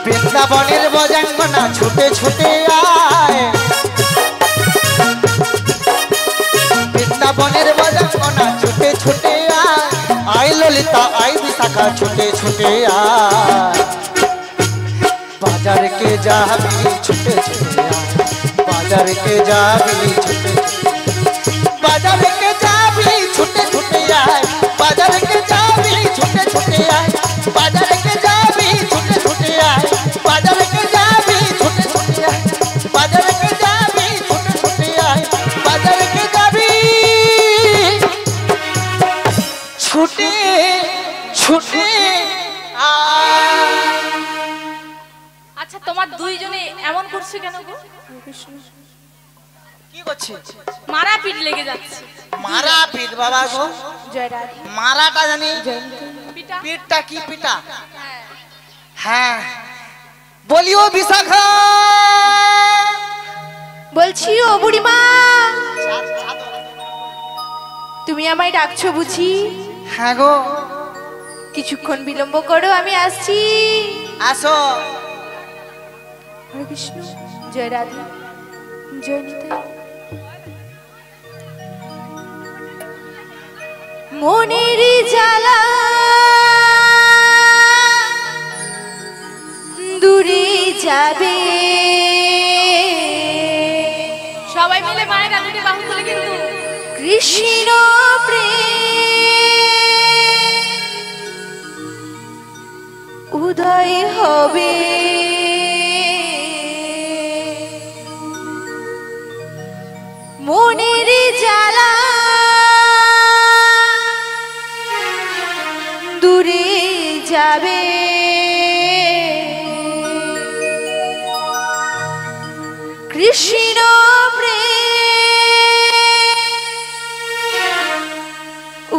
বৃন্দাবনের বজাঙ্গনা ছুটে ছুটে আয়। বৃন্দাবনের বজাঙ্গনা ছুটে ছুটে আয়। আয় ললিতা আয় বিশাখা ছুটে ছুটে আয়। বাজার কে যাবি ছুটে ছুটে আয়। বাজার কে যাবি ছুটে বাজার কে যাবি ছুটে ছুটে আয়। বাজার কে যাবি ছুটে ছুটে আয়। বাজার কে যাবি ছুটে ছুটে আয়। বাজার কে যাবি ছুটে ছুটে আয়। বাজার কে যাবি ছুটে ছুটে আয়। বাজার কে যাবি ছুটে ছুটে আয়। আচ্ছা, তোমার দুইজনে এমন করছে কেন গো? কি করছিস? মারাপিট লেগে যাচ্ছে। মারা পিঠ বাবা গো। জয় রাধে। মারাটা জানি, পিটা। পিঠটা কি পিঠা? হ্যাঁ। হ্যাঁ, বলিও বিশাখা। বলছি ও বুড়িমা, তুমি আমায় ডাকছো বুঝি? হ্যাঁ গো। কিছুক্ষণ বিলম্ব করো, আমি আসছি। আসো। হরে কৃষ্ণ, জয় রাধা, জয় নিতাই। মনের জ্বালা দূরে যাবে। সবাই মিলে মায়ের হাতে বাহু তুলে কিন্তু কৃষ্ণ প্রেম উদয় হবে। মনের জ্বালা দূরে যাবে। কৃষ্ণ প্রেম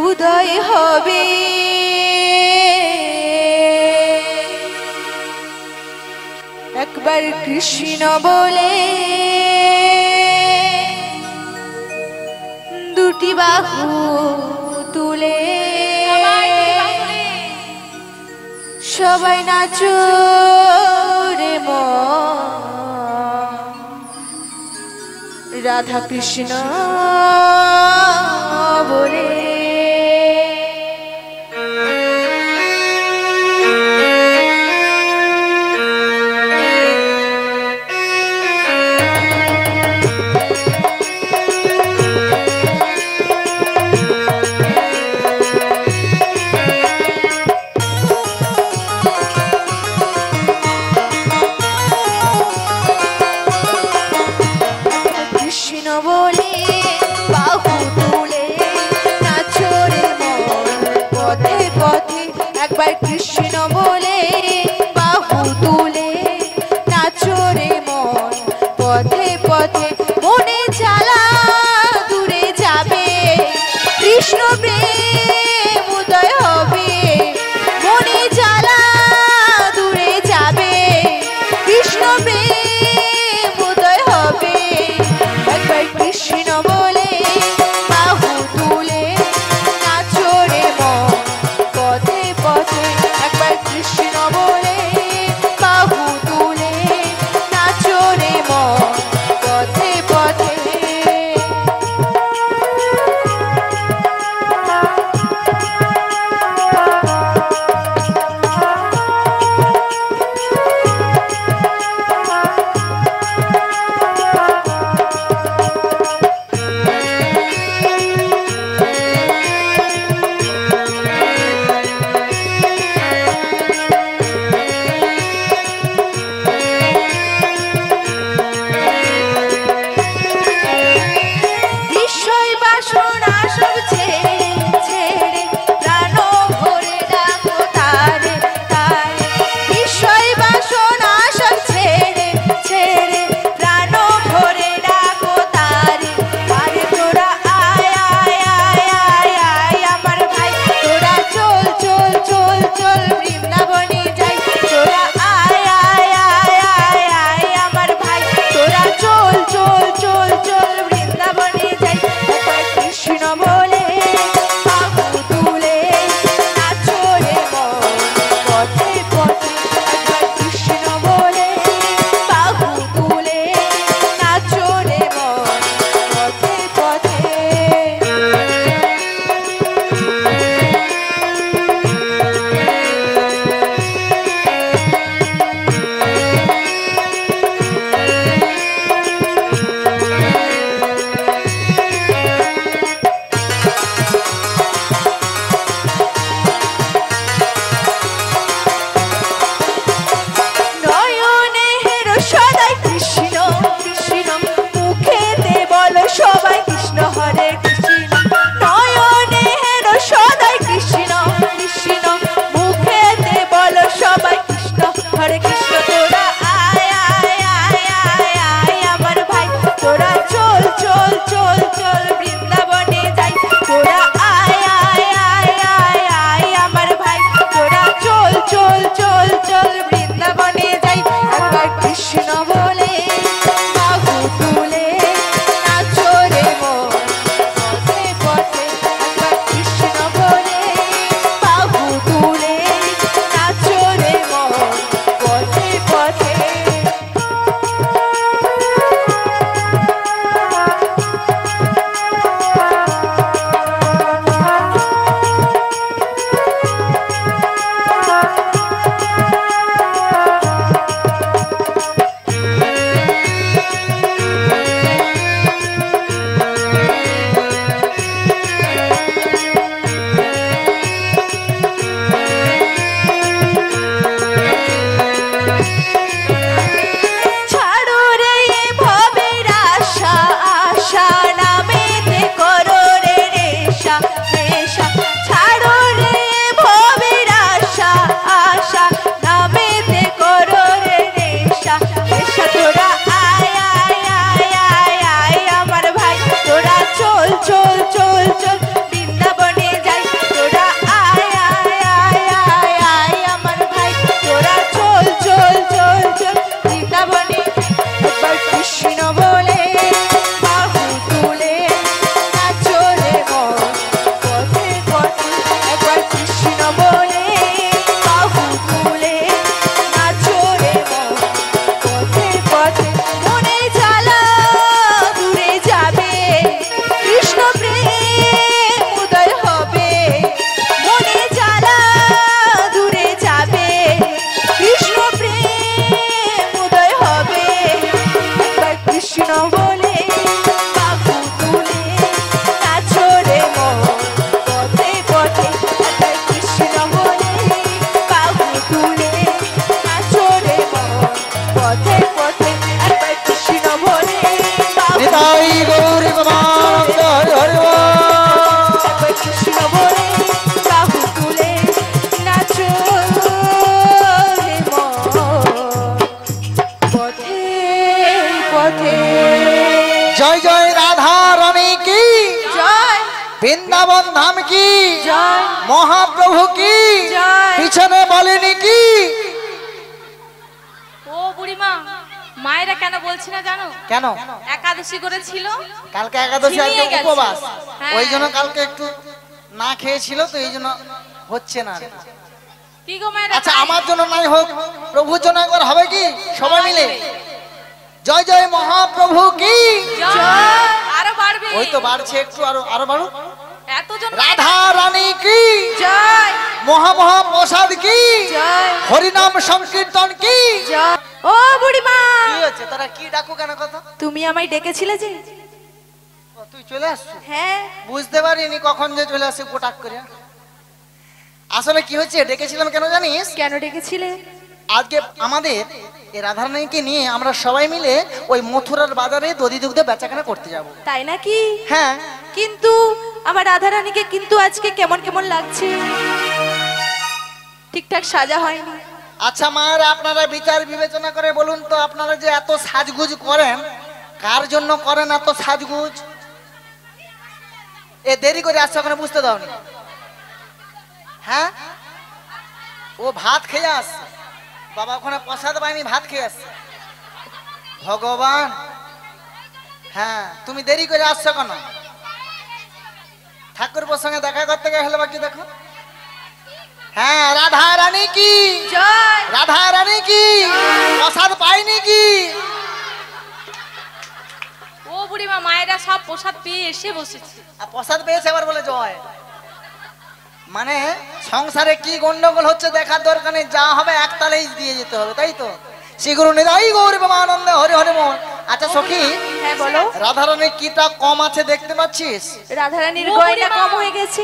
উদয় হবে। একবার কৃষ্ণ বলে দুটি বাহু তুলে সবাই নাচো রে মন, রাধা কৃষ্ণ বলে। একবার কৃষ্ণ বলে বাহু তুলে নাচো রে মন, পথে পথে মনে জ্বালা দূরে যাবে। কৃষ্ণ প্রেম উদয় হবে। মনে জ্বালা দূরে যাবে। কৃষ্ণ প্রেম উদয় হবে। একবার কৃষ্ণ বলে বাহু তুলে নাচো রে মন, পথে পথে। একবার কৃষ্ণ বলে বাহু তুলে নাচো রে মন, পথে পথে। বৃন্দাবন ধাম কি, জয় মহাপ্রভু কি, জয়। পিছনে বলেনি কি? ও বুড়িমা, মায়েরা কেন বলছি না জানো? কেন? একাদশী করেছিল, কালকে একাদশী, আজকে ছিনিয়ে গেছে। উপবাস, হ্যাঁ। ওই জন্য কালকে একটু না খেয়েছিল, তো এই জন্য হচ্ছে না। কি গো মায়েরা? আচ্ছা, আমার জন্য নাই হোক, প্রভুর জন্য একবার হবে কি? সবাই মিলে জয় জয় মহাপ্রভু কি। জয়। আরো বাড়বে। ওই তো বাড়ছে, একটু আরো আরো বাড়ুক। এতজন রাধা রানী কি, জয় মহা প্রসাদ কি, জয় হরিনাম সংকীর্তন কি। জয়। ও বুড়িমা, কি হচ্ছে, তোরা কি ডাকু কেন কথা? তুমি আমায় ডেকেছিলে যে? ও, তুই চলে আসছিস? হ্যাঁ। বুঝতে পারিনি কখন যে চলে আসে পোটাক করে। আসলে কি হচ্ছে, ডেকেছিলাম কেন জানিস? কেন ডেকেছিলে? আজকে আমাদের এই রাধারানীকে নিয়ে আমরা সবাই মিলে ওই মথুরার বাজারে দধি দুগ্ধ বেচাকেনা করতে যাব। তাই নাকি? হ্যাঁ। কিন্তু আমার রাধারানীকে কিন্তু আজকে কেমন কেমন লাগছে, ঠিকঠাক সাজা হয়নি। আচ্ছা মায়েরা, আপনারা বিচার বিবেচনা করে বলুন তো, আপনারা যে এত সাজগুজ করেন, কার জন্য করেন এত সাজগুজ? এ দেরি করে আসছে, ওখানে বুঝতে দাওনি? হ্যাঁ, ও ভাত খেয়ে আসছে, বাবা ওখানে প্রসাদ পায়নি, ভাত খেয়ে আসছে। ভগবান, হ্যাঁ, তুমি দেরি করে আসছো কেন? ঠাকুরপুর সঙ্গে দেখা করতে গেলে বাকি দেখো। হ্যাঁ, রাধা রানী কি, জয় রাধা রানী কি, প্রসাদ পাইনি কি? ও বুড়িমা, মায়েরা সব প্রসাদ পেয়ে এসে বসেছে। আর প্রসাদ পেয়েছে আবার বলে জয়। মানে সংসারে কি গন্ডগোল হচ্ছে দেখার দরকার নেই, যা হবে একতালেই দিয়ে যেতে হবে, তাই তো? শ্রী গুরু নিতাই গৌর প্রেমানন্দে হরি হরি মোহন। আচ্ছা সখী, হ্যাঁ বলো। রাধারানীর কিটা কম আছে দেখতে পাচ্ছিস? রাধারানীর গয়না কম হয়ে গেছে।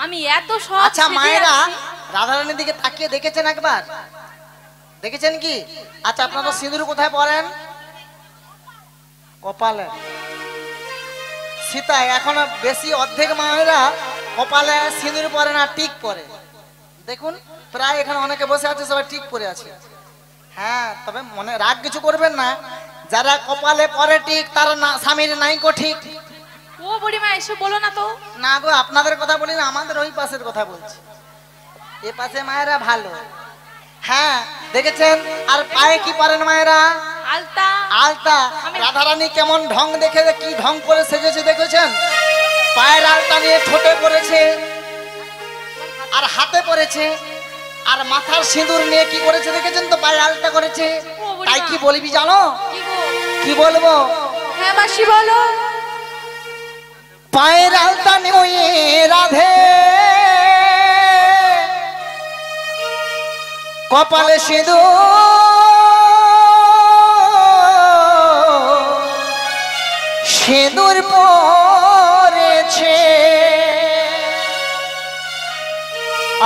আমি এত সব আচ্ছা সেজে মায়েরা, আছি। রাধারানীর দিকে তাকিয়ে দেখেছেন একবার? দেখেছেন কি? আচ্ছা, আপনারা সিঁদুর কোথায় পরেন? কপালে। সীতা এখন বেশি অর্ধেক মায়েরা কপালে সিঁদুর পরে না, টিক পরে। দেখুন প্রায় এখানে অনেকে বসে আছে, সবাই টিক পরে আছে। হ্যাঁ, তবে মনে রাগ কিছু করবেন না, যারা কপালে পরে টিক তারা স্বামীর নাইকো ঠিক। ও বুড়িমা, এসে বলো না তো। না গো, আপনাদের কথা বলি না, আমাদের ওই পাশের কথা বলছি। এ পাশে মায়েরা ভালো। হ্যাঁ, দেখেছেন? আর পায়ে কি পরেন মায়েরা? আলতা। আলতা। রাধারানী কেমন ঢং দেখে, কি ঢং করে সেজেছে দেখেছেন? পায়ের আলতা নিয়ে ঠোঁটে পড়েছে, আর হাতে পড়েছে, আর মাথার সিঁদুর নিয়ে কি করেছে দেখেছেন তো? পায়ে আলতা করেছে। তাই কি বলবি জানো? কি গো? কি বলবো? হ্যাঁ মাসি বলো। পায়ের আলতা নিয়ে রাধে, কপালে সিঁদুর পরেছে,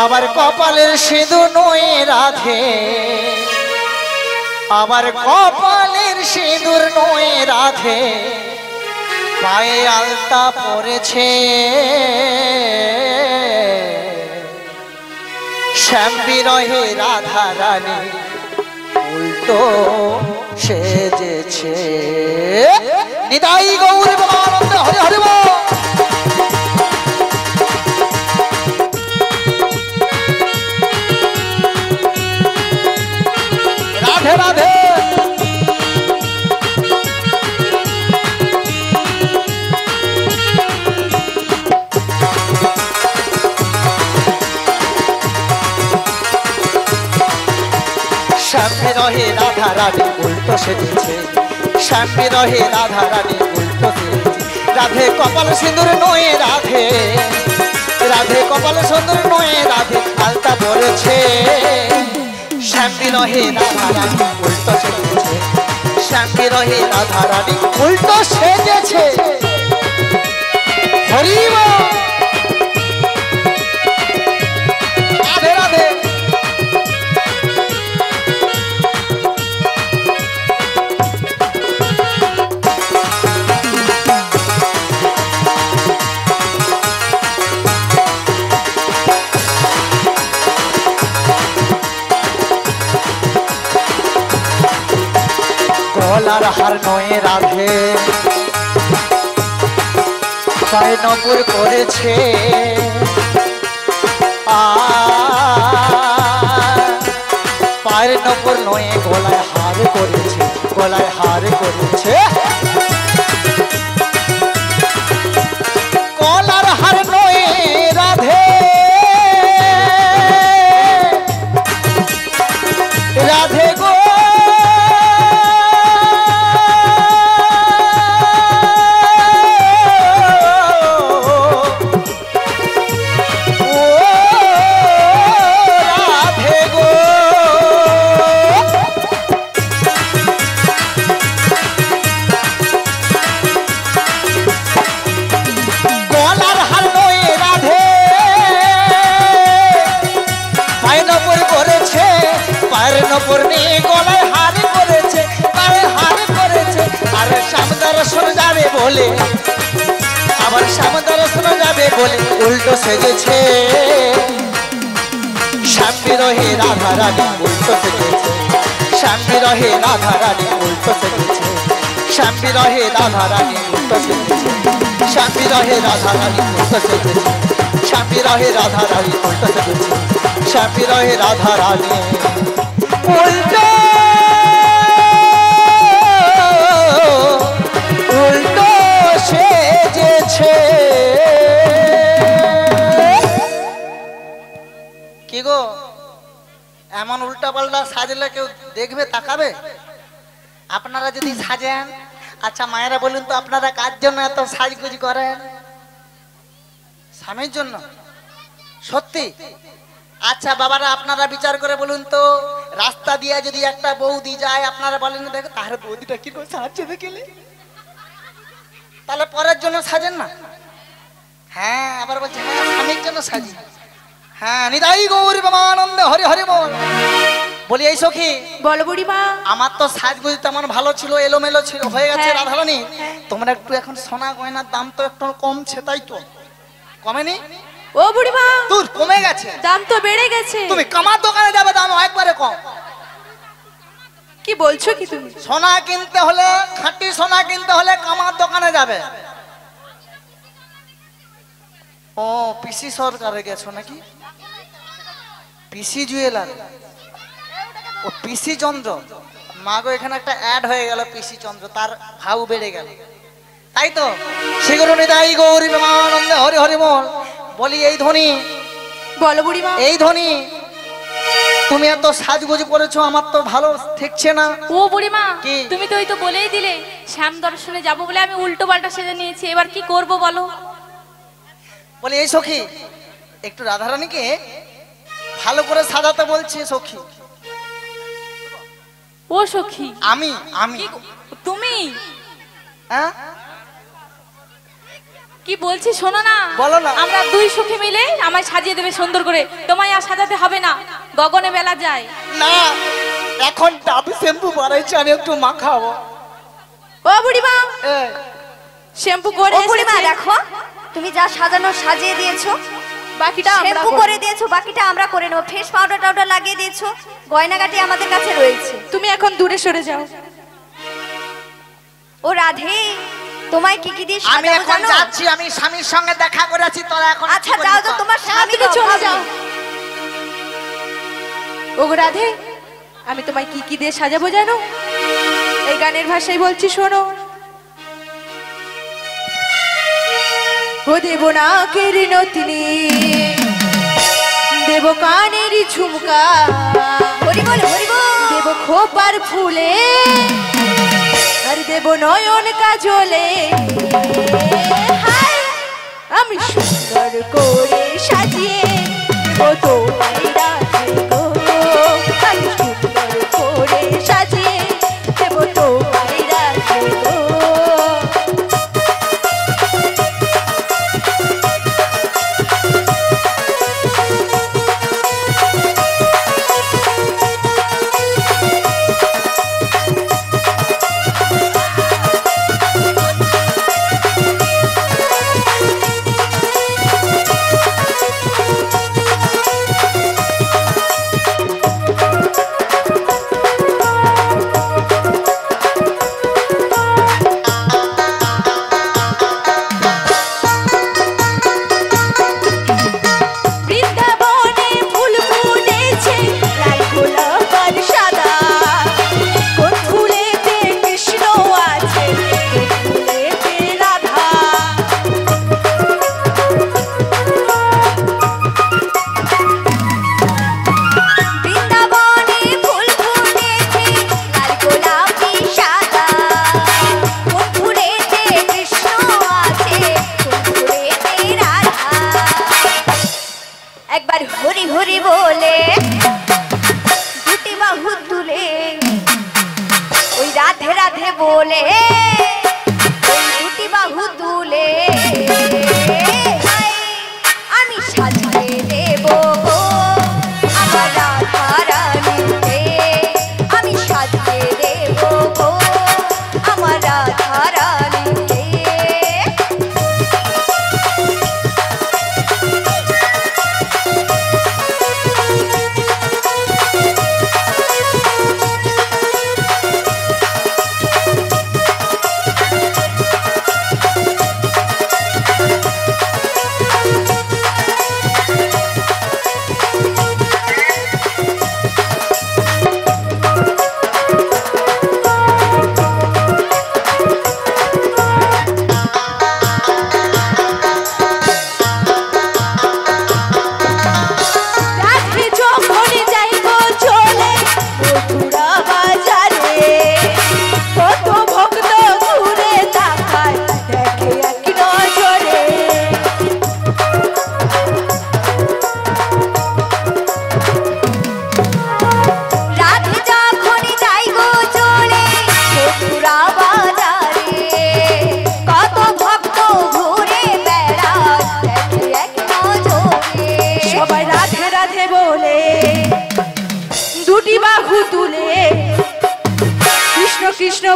আবার কপালের সিঁদুর নয়ে রাধে, আবার কপালের সিঁদুর নয়ে রাধে, পায়ে আলতা পরেছে, শ্যাম বিরহে রাধা রানী উল্টো সেজেছে। নিতাই গৌর প্রেমানন্দে হরি হরি বল। রাধে রাধে। শ্যাম রহে রাধা রানী উল্টো সেজেছে, শ্যাম রহে রাধা রানী উল্টো সেজেছে, রাধে কপাল সিঁদুর নয়ে রাধে, রাধে কপাল সিঁদুর নয়ে রাধে আলতা পরেছে, শ্যাম রহে রাধা রানী উল্টো সেজেছে, শ্যাম রহে রাধা রানী উল্টো সেজেছে। হরি বল। রাধে রাধে। গলার হার নয়ে রাধে, পায়ে নপুর করেছে পায়ের নপুর নয়ে গলায় হার করেছে, গলায় হার করেছে। গলার হার নয়ে রাধে রাধে গো গলায় হার করেছে, পায়ে হার করেছে। আর শ্যাম দর্শন যাবে বলে, আবার শ্যাম দর্শন যাবে বলে উল্টো সেজেছে। শ্যাম বিরহে রাধা রানী উল্টো সেজেছে, শ্যাম বিরহে রাধা রানী উল্টো সেজেছে, শ্যাম বিরহে রাধা রানী উল্টো সেজেছে, শ্যাম বিরহে রাধা রানী উল্টো সেজেছে, শ্যাম বিরহে রাধা রানী উল্টো সেজেছে, শ্যাম বিরহে রাধা রানী উল্টো উল্টো সেজেছে। কি গো, এমন উল্টা পাল্টা সাজলে কেউ দেখবে, তাকাবে? আপনারা যদি সাজেন, আচ্ছা মায়েরা বলুন তো, আপনারা কার জন্য এত সাজগুজ করেন? স্বামীর জন্য? সত্যি? আচ্ছা বাবারা, আপনারা বিচার করে বলুন তো, রাস্তা দিয়ে যদি একটা বৌদি যায়, আপনারা বলেন দেখো তার বৌদিটা কি করে সাজছে দেখলে, তাহলে পরের জন্য সাজেন না? হ্যাঁ, আবার বলছে হ্যাঁ স্বামীর জন্য সাজি। হ্যাঁ, নিতাই গৌর প্রেমানন্দে হরি হরি বল। বলি এই সখী, বলো বুড়িমা। আমার তো সাজগুজ তেমন ভালো ছিল, এলোমেলো ছিল হয়ে গেছে রাধারানী। তোমরা একটু এখন সোনা গয়নার দাম তো একটু কমছে, তাই তো? কমেনি? ও বুড়িমা, দূর কমে গেছে, দাম তো বেড়ে গেছে। তুমি কামার দোকানে যাবে, দাম একবারে কম। কি বলছো কি তুমি? সোনা কিনতে হলে, খাঁটি সোনা কিনতে হলে কামার দোকানে যাবে। ও পিসি সরকারে গেছো নাকি? পিসি জুয়েলার, ও পিসি চন্দ্র। মাগো, এখানে একটা অ্যাড হয়ে গেল পিসি চন্দ্র, তার ভাও বেড়ে গেল, তাই তো? সেগুলো নিতাই গৌরী প্রেমানন্দে হরি হরি বল। বলি এই ধ্বনি, বলো বুড়িমা। এই ধ্বনি, তুমি এত সাজগুজ করেছো, আমার তো ভালো ঠেকছে না। ও বুড়িমা, কি? তুমি তো ওই তো বলেই দিলে শ্যাম দর্শনে যাব বলে আমি উল্টো পাল্টা সেজে নিয়েছি, এবার কি করব বলো? বলি এই সখী, একটু রাধারানীকে ভালো করে সাজাতে বলছে সখী। ও সখী, আমি আমি তুমি হ্যাঁ কি বলছি শোনো না। বলো না। আমরা দুই সখী মিলে আমায় সাজিয়ে দেবে সুন্দর করে, তোমায় আর সাজাতে হবে না, গগনে বেলা যায় না। এখন ডাবু শ্যাম্পু বাড়াইছে, আমি একটু মাখাবো। ও বুড়িমা, শ্যাম্পু করে ও বুড়িমা এসেছি। দেখো, তুমি যা সাজানো সাজিয়ে দিয়েছো, বাকিটা আমরা শ্যাম্পু করব। করে দিয়েছো, বাকিটা আমরা করে নেবো। ফেস পাউডার টাউডার লাগিয়ে দিয়েছো, গয়নাগাটি আমাদের কাছে রয়েছে। তুমি এখন দূরে সরে যাও। ও রাধে, তোমায় কি কি দিয়ে আমি সাজাবো এখন জানো? যাচ্ছি, আমি স্বামীর সঙ্গে দেখা করেছি, তোরা এখন আচ্ছা যাও তো, তোমার স্বামী তুমি চলে ভাবি। যাও। ওগো রাধে, আমি তোমায় কি কি দিয়ে সাজাবো জানো? এই গানের ভাষায় বলছি শোনো। ও দেব নাকের নতিনি, দেব কানের ঝুমকা, হরি বল হরি বল। দেব খোপার ফুলে, আর দেব নয়ন কাজলে। হায়, আমি সুন্দর করে সাজিয়ে দেব তোমায় রাধে গো, আমি সুন্দর করে সাজিয়ে দেব তোমায় রাধে গো।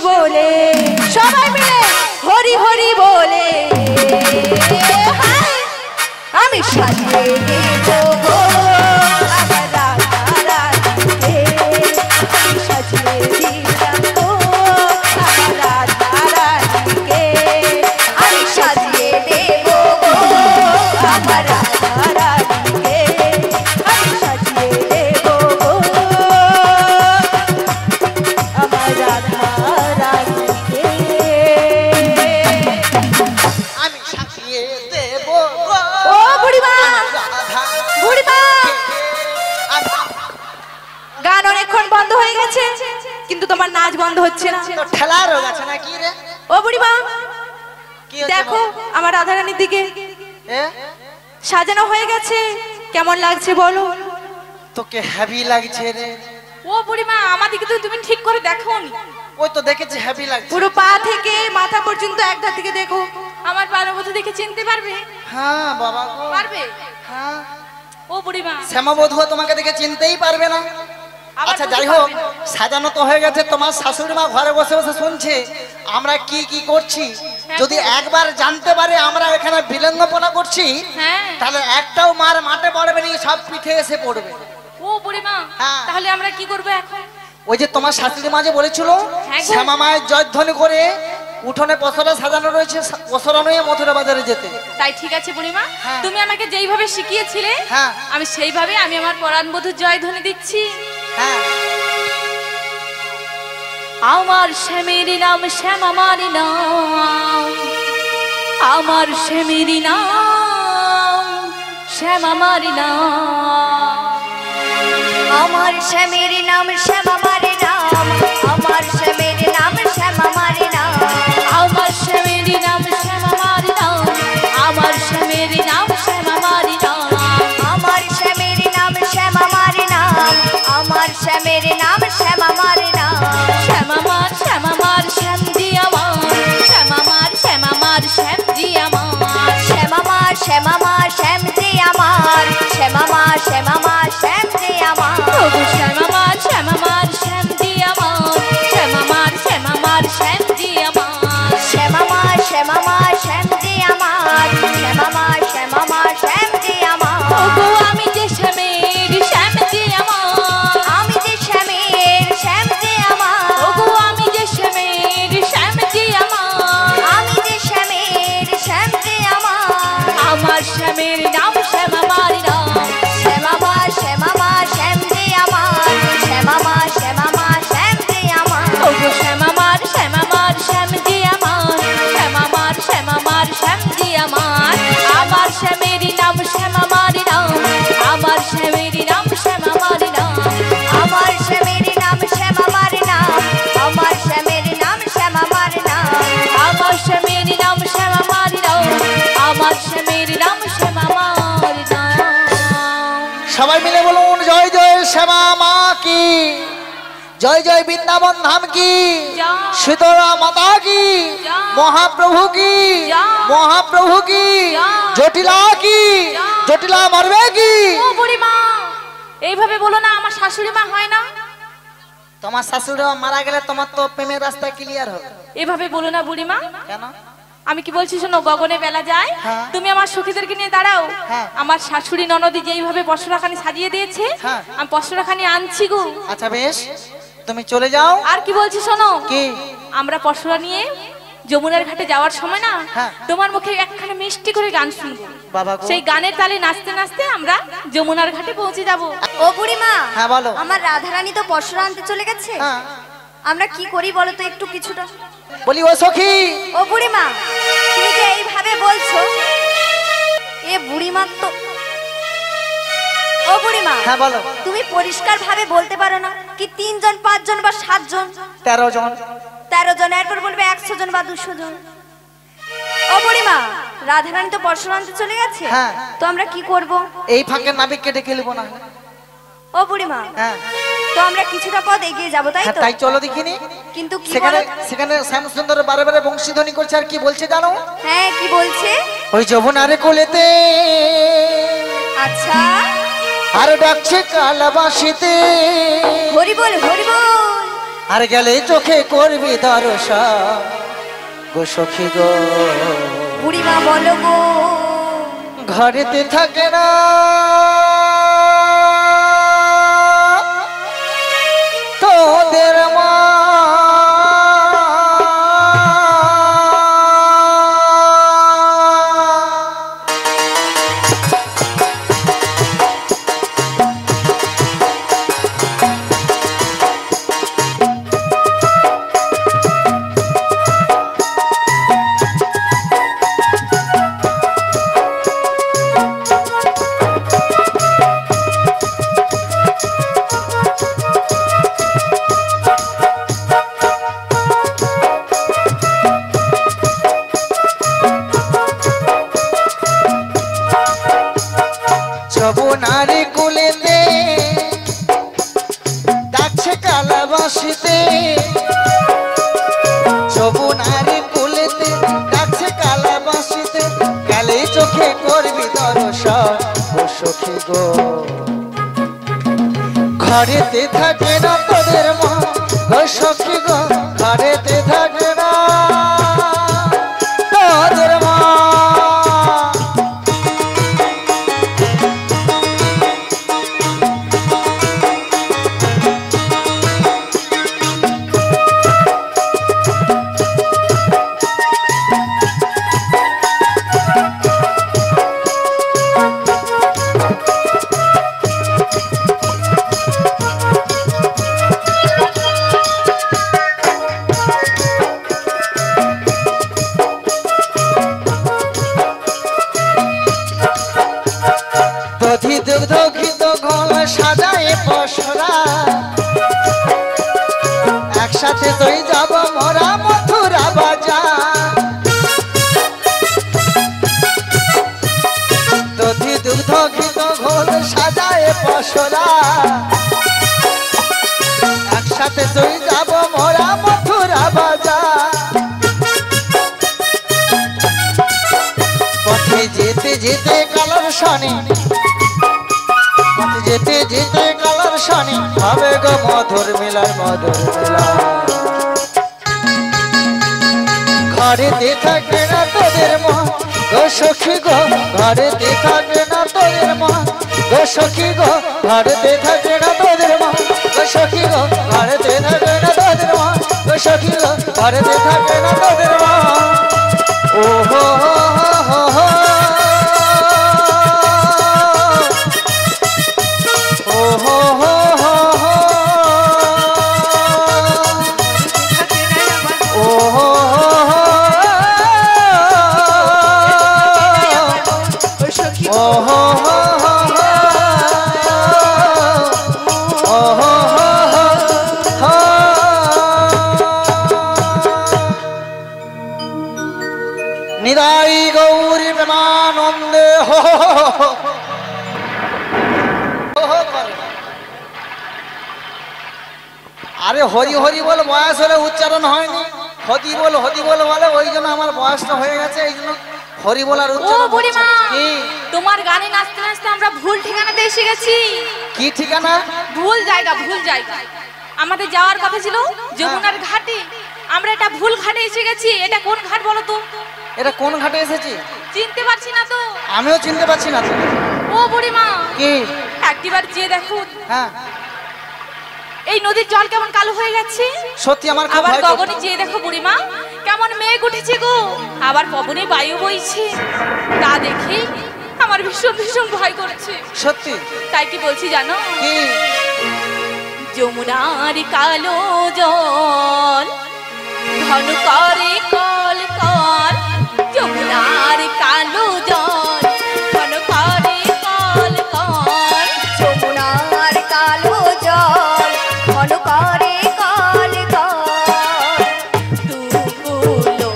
বলে সবাই মিলে হরি হরি বলে হায়, আমি সাজিয়ে দেব গো আমার রাধা রানীকে, আমি সাজিয়ে দিলাম গো আমার রাধা রানীকে, আমি সাজিয়ে দেব গো আমার রাধা রানীকে, আমি সাজিয়ে দেব গো আমার রাধা রানীকে। আমি সাজিয়ে দেব ও বুড়িমা, বুড়িমা, গান অনেকক্ষণ বন্ধ হয়ে গেছে কিন্তু তোমার নাচ বন্ধ হচ্ছে না। তো ঠেলা রোগ আছে নাকি রে? ও বুড়িমা, কি হয়েছে দেখো বল? আমার রাধারানীর দিকে এ? সাজানো হয়ে গেছে, কেমন লাগছে বলো? তোকে হেভি লাগছে রে। ও বুড়িমা, আমাদেরকে তো তুমি ঠিক করে দেখোনি। ওই তো দেখেছি হেভি লাগছে। পুরো পা থেকে মাথা পর্যন্ত একধার থেকে দেখো। আমার পার্বতী দেখে চিনতে পারবে? হ্যাঁ বাবা গো। পারবে? হ্যাঁ, ও বুড়িমা, শ্যামাবধূ তোমাকে দেখে চিনতেই পারবে না। আবার আচ্ছা বুঝতে যাই হোক, পারবে না। সাজানো তো হয়ে গেছে, তোমার শাশুড়ি মা ঘরে বসে বসে শুনছে আমরা কি কি করছি। যদি একবার জানতে পারে আমরা এখানে বিলঙ্গপনা করছি, হ্যাঁ। তাহলে একটাও মার মাঠে পড়বে না, সব পিঠে এসে পড়বে। ও বুড়িমা, হ্যাঁ। তাহলে আমরা কি করবো এখন? ওই যে তোমার শাশুড়ি মা যে বলেছিল হ্যাঁ গো। শ্যামা মায়ের জয়ধ্বনি করে উঠোনে পসরা সাজানো রয়েছে, পসরা নিয়ে মথুরা বাজারে যেতে। তাই ঠিক আছে বুড়িমা, হ্যাঁ। তুমি আমাকে যেইভাবে শিখিয়েছিলে হ্যাঁ। আমি সেইভাবে আমি আমার পরাণ বধূর জয়ধ্বনি দিচ্ছি। হ্যাঁ, আমার শ্যামের নাম শ্যাম আমার নাম, আমার শ্যামের নাম শ্যাম আমার নাম, আমার শ্যামের নাম শ্যাম আমার নাম, আমার শ্যামের নাম শ্যাম আমার নাম, আমার শ্যামের নাম শ্যাম আমার নাম, আমার শ্যামের নাম শ্যাম আমার নাম, আমার শ্যামের নাম শ্যাম আমার নাম, আমার শ্যামের নাম শ্যাম আমার নাম, শ্যাম আমার শ্যাম আমার শ্যাম জি আমার, শ্যাম আমার শ্যাম আমার শ্যাম জি আমার, শ্যাম আমার শ্যাম আমার শ্যাম যে আমার, শ্যাম আমার শ্যাম আমার শ্যাম যে আমার, প্রভু শ্যাম আমার শ্যাম আমার শ্যাম জি আমার, শ্যাম আমার শ্যাম আমার শ্যাম জি আমার, শ্যাম আমার শ্যাম আমার শ্যাম যে আমার, শ্যাম আমার শ্যাম আমার শ্যাম যে আমার, প্রভু আমি যে শ্যামের শ্যাম জি আমার, আমি যে শ্যামের শ্যাম যে আমার, প্রভু আমি যে শ্যামের শ্যাম জি আমার, আমি যে শ্যামের শ্যাম যে আমার, আমার শ্যামের নাম শ্যাম আমার নাম, শ্যাম আমার শ্যাম আমার শ্যাম যে আমার, শ্যাম আমার শ্যাম আমার শ্যাম যে আমার, প্রভু শ্যাম আমার শ্যাম আমার শ্যাম জি আমার, শ্যাম আমার শ্যাম আমার শ্যাম জি আমার, আমার শ্যামের নাম শ্যাম আমার নাম, আমার শ্যামের নাম শ্যাম আমার নাম, আমার শ্যামের নাম শ্যাম আমার নাম, আমার শ্যামের নাম শ্যাম আমার নাম, আমার শ্যামের নাম শ্যাম আমার নাম, আমার শ্যামের নাম শ্যাম আমার নাম। সবাই মিলে বলুন জয় জয় শ্যামা মা কি, জয় জয় বৃন্দাবন ধাম কি, জয়। শীতলা মাতা কি, জয়। মহাপ্রভু কি, জয়। মহাপ্রভু কি, জয়। জটিলা কি, জয়। জটিলা মরবে কি। ও বুড়িমা, এইভাবে বলো না, আমার শাশুড়ি মা হয় না। তোমার শাশুড়ি মারা গেলে তোমার তো প্রেমের রাস্তা ক্লিয়ার হবে। এভাবে বলো না বুড়িমা। কেন? আমি কি বলছি শোনো, গগনে বেলা যায়, হ্যাঁ। তুমি আমার সখীদেরকে নিয়ে দাঁড়াও। হ্যাঁ। আমার শাশুড়ি ননদি যেইভাবে পশরাখানি সাজিয়ে দিয়েছে হ্যাঁ। আমি পশরাখানি আনছি গো। আচ্ছা বেশ, তুমি চলে যাও। আর কি বলছি শোনো, কি? আমরা পশরা নিয়ে যমুনার ঘাটে যাওয়ার সময় না হ্যাঁ। তোমার মুখে একখানা মিষ্টি করে গান শুনবো। বাবা গো। সেই গানের তালে নাচতে নাচতে আমরা যমুনার ঘাটে পৌঁছে যাব। ও বুড়িমা, হ্যাঁ বলো। আমার রাধারানী তো পরশুরা আনতে চলে গেছে, হ্যাঁ। আমরা কি করি বলো তো একটু কিছুটা। বলি ও সখী, ও বুড়িমা, তুমি যে এইভাবে বলছো, এ বুড়িমা তো, ও বুড়িমা, হ্যাঁ বলো। তুমি পরিষ্কার ভাবে বলতে পারো না কি 3 জন 5 জন বা 7 জন 13 জন 13 জন, এরপর বলবে 100 জন বা 200 জন। ও বুড়িমা, রাধারানী তো পরশুরা আনতে চলে গেছে, হ্যাঁ। তো আমরা কি করব? এই ফাঁকে নাবিক কেটে খেলবো না। ও বুড়িমা, হ্যাঁ তো আমরা কিছুটা পথ এগিয়ে যাব, তাই হ্যাঁ, তো? তাই চলো দেখিনি। কিন্তু কি সেখানে বলো? সেখানে শ্যামসুন্দর বারে বারে বংশীধ্বনি করছে, আর কি বলছে জানো? হ্যাঁ, কি বলছে? ওই যমুনারে কোলেতে আচ্ছা, আর ডাকছে কালাবাসিতে, হরি বল হরি বল। আর গেলে চোখে করবি দর্শন গো সখী গো। বুড়িমা বলো গো ঘরেতে থাকে না তোদের মা, যমুনারে কোলেতে ডাকছে কালাবাসিতে, যমুনারে কোলেতে ডাকছে কালাবাসিতে, গেলে চোখে করবি দর্শন ও সখী গো। ঘরেতে থাকে না তোদের মা গো সখী গো, ঘরেতে থাকে না তোদের মা। দধি দুগ্ধ ঘিত ঘোল সাজায় পসরা, একসাথে তুই যাব মোরা মথুরা বাজার। দধি দুগ্ধ ঘিত ঘোল সাজায় পসরা, একসাথে তুই যাব মোরা মথুরা বাজার। পথে যেতে যেতে কালার শনি, পথে যেতে যেতে কালার শনি, হবে গো মধুর মিলার মধুর মিলা। ঘরেতে থাকে না তোদের মা গো সখী গো, ঘরেতে থাকে না তোদের মা গো সখী গো, ঘরেতে থাকে না তোদের মা গো সখী গো, ঘরেতে থাকে না তোদের মা গো সখী গো, ঘরেতে থাকে না তোদের মা। ও হো হো হো হো, ও হো হো হো হো, ও হো হো হো, ও হো হো হো, ও হো হো হো। নিদাই গৌরী প্রেমানন্দে হো হো হো হো। আরে হরি হরি বল বয়স হলে উচ্চারণ হয়নি, হদি বল বলে, ওই জন্য আমার বয়সটা হয়ে গেছে, এই জন্য হরি বলার ও উচ্চারণ হচ্ছে। বুড়িমা, কি তোমার গানে নাচতে নাচতে আমরা ভুল ঠিকানাতে এসে গেছি। কি ঠিকানা? ভুল জায়গা, ভুল জায়গা। আমাদের যাওয়ার কথা ছিল যমুনার ঘাটে, আমরা এটা ভুল ঘাটে এসে গেছি। এটা কোন ঘাট বলো তো? এটা কোন ঘাটে এসেছি? চিনতে পারছি না তো। আমিও চিনতে পারছি না তো। ও বুড়িমা, কি? একটিবার চেয়ে দেখো, হ্যাঁ এই নদীর জল কেমন কালো হয়ে গেছে। সত্যি আমার খুব আবার ভয় করছে। গগনে চেয়ে দেখো বুড়িমা, কেমন মেঘ উঠেছে গো, আবার পবনে বায়ু বইছে। তা দেখে আমার ভীষণ ভীষণ ভয় করছে। সত্যি? তাই কি বলছি জানো? কি? যমুনার কালো জল ঘন করে কল কল, যমুনার কালো জল ঘন করে কল কল, যমুনার কালো জল ঘন করে কল কল। তুলো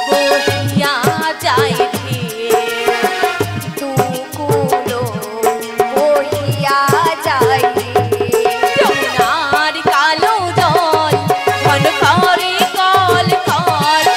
বহিয়া যায় ঢেউ, তুকুলো বহিয়া যায় যমুনার কালো জল ঘন করে কল কল,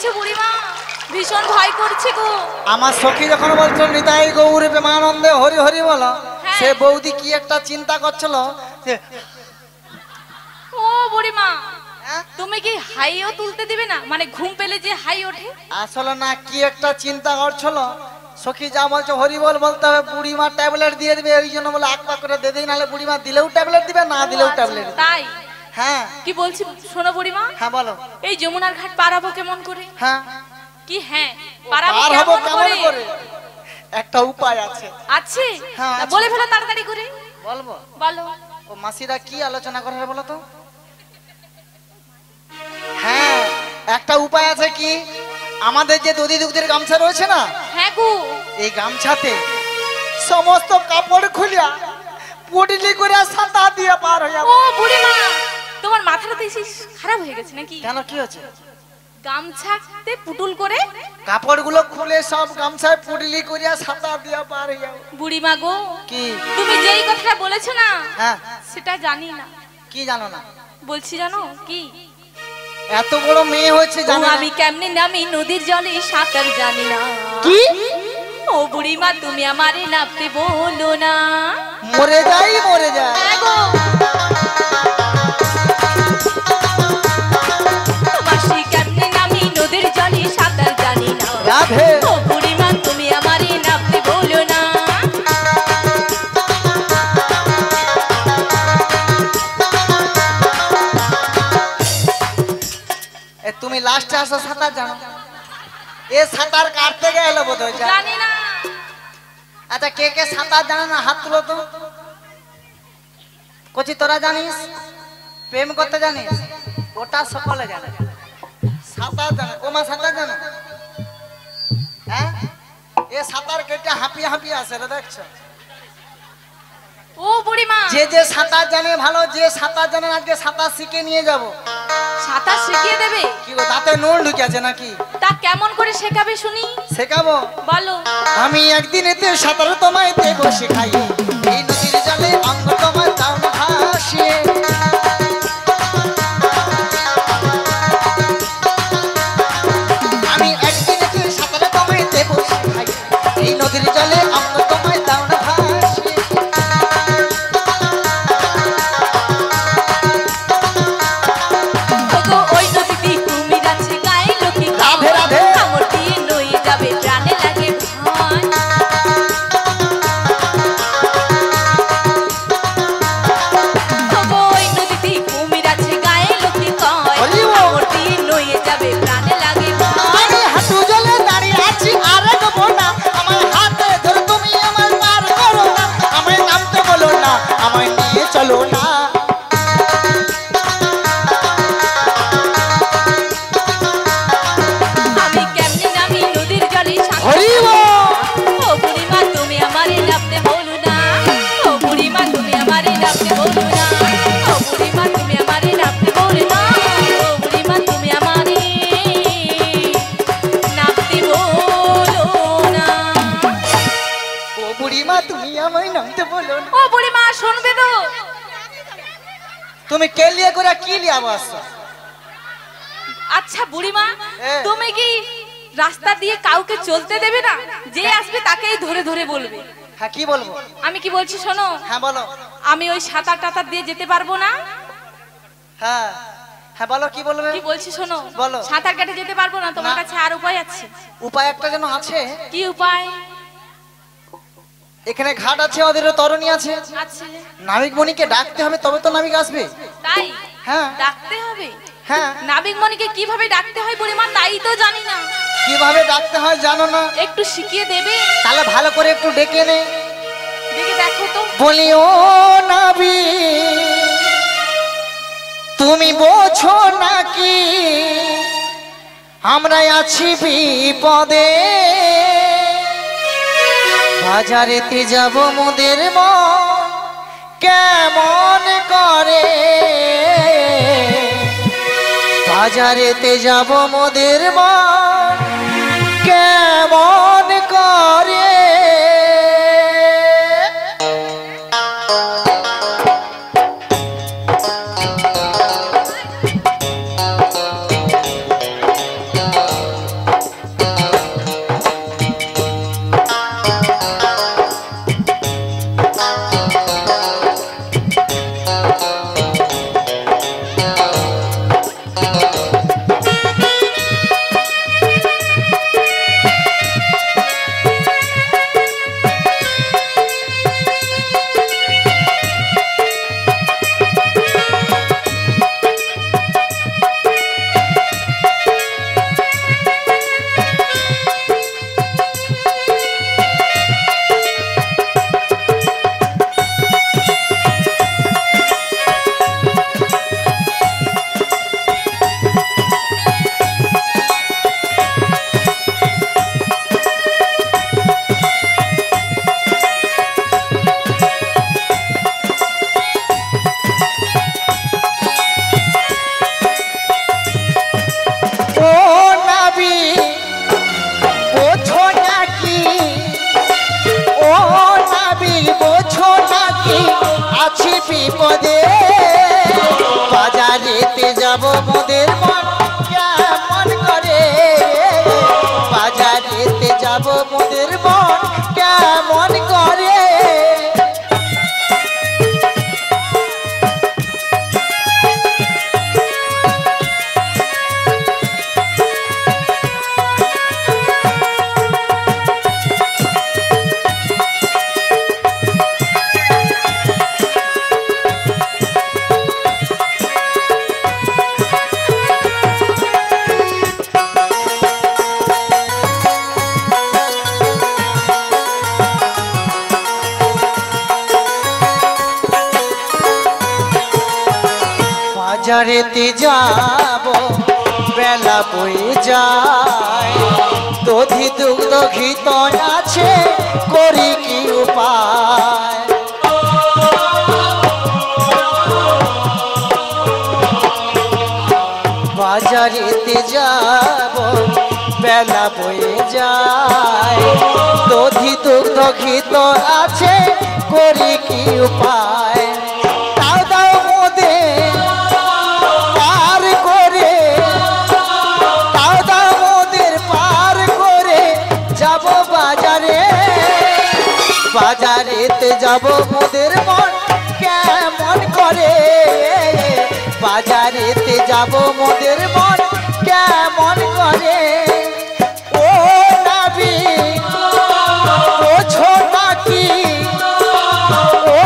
হয়েছে বুড়িমা? ভীষণ ভয় করছে গো। আমার সখী যখন বলছো নিতাই গৌর প্রেমানন্দে হরি হরি বলো, হ্যাঁ। সে বৌদি কি একটা চিন্তা করছিল যে ও বুড়িমা, হ্যাঁ? তুমি কি হাইও তুলতে দিবে না? মানে ঘুম পেলে যে হাই ওঠে। আসলে না কি একটা চিন্তা করছিল, সখী যা বলছো হরি বল বলতে হবে, বুড়িমা ট্যাবলেট দিয়ে দিবে, ওই জন্য বলে আকপা করে দিয়ে দিই, নাহলে বুড়িমা দিলেও ট্যাবলেট দিবে, না দিলেও আচ্ছা, ট্যাবলেট। তাই হ্যাঁ কি বলছি শোনো বুড়িমা, হ্যাঁ বলো। এই যমুনার ঘাট পারাবো কেমন করে? হ্যাঁ কি হ্যাঁ পারাবো পার হবো কেমন কেমন করে? করে? একটা উপায় আছে। আছে? হ্যাঁ, তা আছে। বলে ফেলো তাড়াতাড়ি করে। বলবো? বলো। ও মাসিরা কি আলোচনা করে বলো তো? হ্যাঁ একটা উপায় আছে। কি? আমাদের যে দধি দুগ্ধের গামছা রয়েছে না, হ্যাঁ গো, এই গামছাতে সমস্ত কাপড় খুলিয়া পুটলি করে সাঁতা দিয়ে পার হয়ে যাবো। ও বুড়িমা, তোমার মাথাটা তো এসে খারাপ হয়ে গেছে নাকি? কেন কি হচ্ছে? গামছাতে পুটুল করে কাপড়গুলো খুলে সব গামছায় পুটলি করিয়া সাঁতা দিয়ে পার হয়ে যাবো। বুড়িমা গো, কি? তুমি যেই কথাটা বলেছো না হ্যাঁ সেটা জানি না। কি জানো না? বলছি জানো কি? এত বড় মেয়ে হয়েছে ও জানো না? আমি কেমনে নামি নদীর জলে সাঁতার জানি না। কি? ও বুড়িমা তুমি আমারে নামতে বলো না। মরে যাই মরে যাই। হ্যাঁ গো, মাসি কেমনে নামি নদীর জলে সাঁতার জানি না। রাধে ও বুড়িমা তুমি আমারে নামতে বলো না। এ তুমি লাস্টে আসো সাঁতার জানো? এ সাঁতার কাটতে গেল বোধ হয়। জানি না। আচ্ছা কে কে সাঁতার জানে না হাত তুলো তো। কচি তোরা জানিস? প্রেম করতে জানিস? ওটা সকলে জানে। সাঁতার জানে? ও মা সাঁতার জানে? হ্যাঁ এ সাঁতার কেটে হাঁপিয়ে হাঁপিয়ে আসে রে, দেখছো? ও বুড়িমা, যে যে সাঁতার জানে ভালো, যে সাঁতার জানে না আজকে সাঁতার শিখে নিয়ে যাব। সাঁতার শিখিয়ে দেবে? কি গো দাঁতে নুন ঢুকে আছে নাকি? তা কেমন করে শেখাবে শুনি? শেখাবো। বলো। আমি একদিন এতে সাঁতার তোমায় দেব শেখাই, এই নদীর জলে অঙ্গ তোমার দাম ভাসিয়ে। আমি একদিন এতে সাঁতার তোমায় দেব শেখাই, এই নদীর জলে অঙ্গ তোমায় দাম ভাসিয়ে। ওগো ওই নদীতে কুমির আছে, গায়ে লোকে রাধে রাধে। কামড় দিয়ে নয়ে যাবে, প্রাণে লাগে ভয়। ওগো ওই নদীতে কুমির আছে, গায়ে লোকে কয়, বলিও। কামড় দিয়ে নয়ে যাবে, প্রাণে লাগে ভয়। আমি হাঁটু জলে দাঁড়িয়ে আছি আর ডুবো না, আমার হাতে ধরে তুমি আমার পার করো না, আমায় নামতে বলো না, আমায় নিয়ে চলো না। আমি কেমনে নামি নদীর জলে সাঁতার হরিব। ও বুড়িমা তুমি আমারে নামতে বলো না। ও বুড়িমা তুমি আমারে নামতে বলো না। ও বুড়িমা তুমি আমারে নামতে বলো না। ও বুড়িমা তুমি আমারে নামতে বলো না। ও বুড়িমা তুমি আমায় নামতে বলো না। ও বুড়িমা শুনবে তো? তুমি কেলিয়ে করে কি লিয়াবো আসছো? আচ্ছা বুড়িমা, এ। তুমি কি রাস্তা দিয়ে কাউকে চলতে দেবে না? যে আসবে তাকেই ধরে ধরে বলবে। হ্যাঁ কি বলবো? আমি কি বলছি শোনো, হ্যাঁ বলো। আমি ওই সাঁতার টাতার দিয়ে যেতে পারবো না। হ্যাঁ হ্যাঁ বলো কি বলবে? কি বলছি শোনো, বলো। সাঁতার কেটে যেতে পারবো না, তোমার না। কাছে আর উপায় আছে? উপায় একটা যেন আছে। কি উপায় এখানে ঘাট আছে, ওদের তরণী আছে, আছে? নাবিক মণিকে ডাকতে হবে তবে তো নাবিক আসবে। তাই হ্যাঁ ডাকতে হবে? হ্যাঁ নাবিক মণিকে কিভাবে ডাকতে হয় বুড়িমা তাই তো জানি না, কিভাবে ডাকতে হয় জানো না? একটু শিখিয়ে দেবে? তাহলে ভালো করে একটু ডেকে নে। দেখে দেখো তো। বলি ও নাবি তুমি বোঝো নাকি আমরা আছি বিপদে, বাজারেতে যাব মোদের মন কেমন করে, বাজারেতে যাব মোদের মন কেমন করে। বাজারেতে যাব বেলা বয়ে যায় দধি দুগ্ধ ঘিত আছে করি কি উপায় বাজারেতে যাব বেলা বয়ে যায় দধি দুগ্ধ ঘিত আছে করি কি উপায় দাও দাও মোদে পার করে দাও দাও মোদের পার করে যাব বাজারে বাজারেতে যাব মোদের মন কেমন করে বাজারেতে যাব মোদের মন কেমন করে ও নাবি ও ছোটা কি ও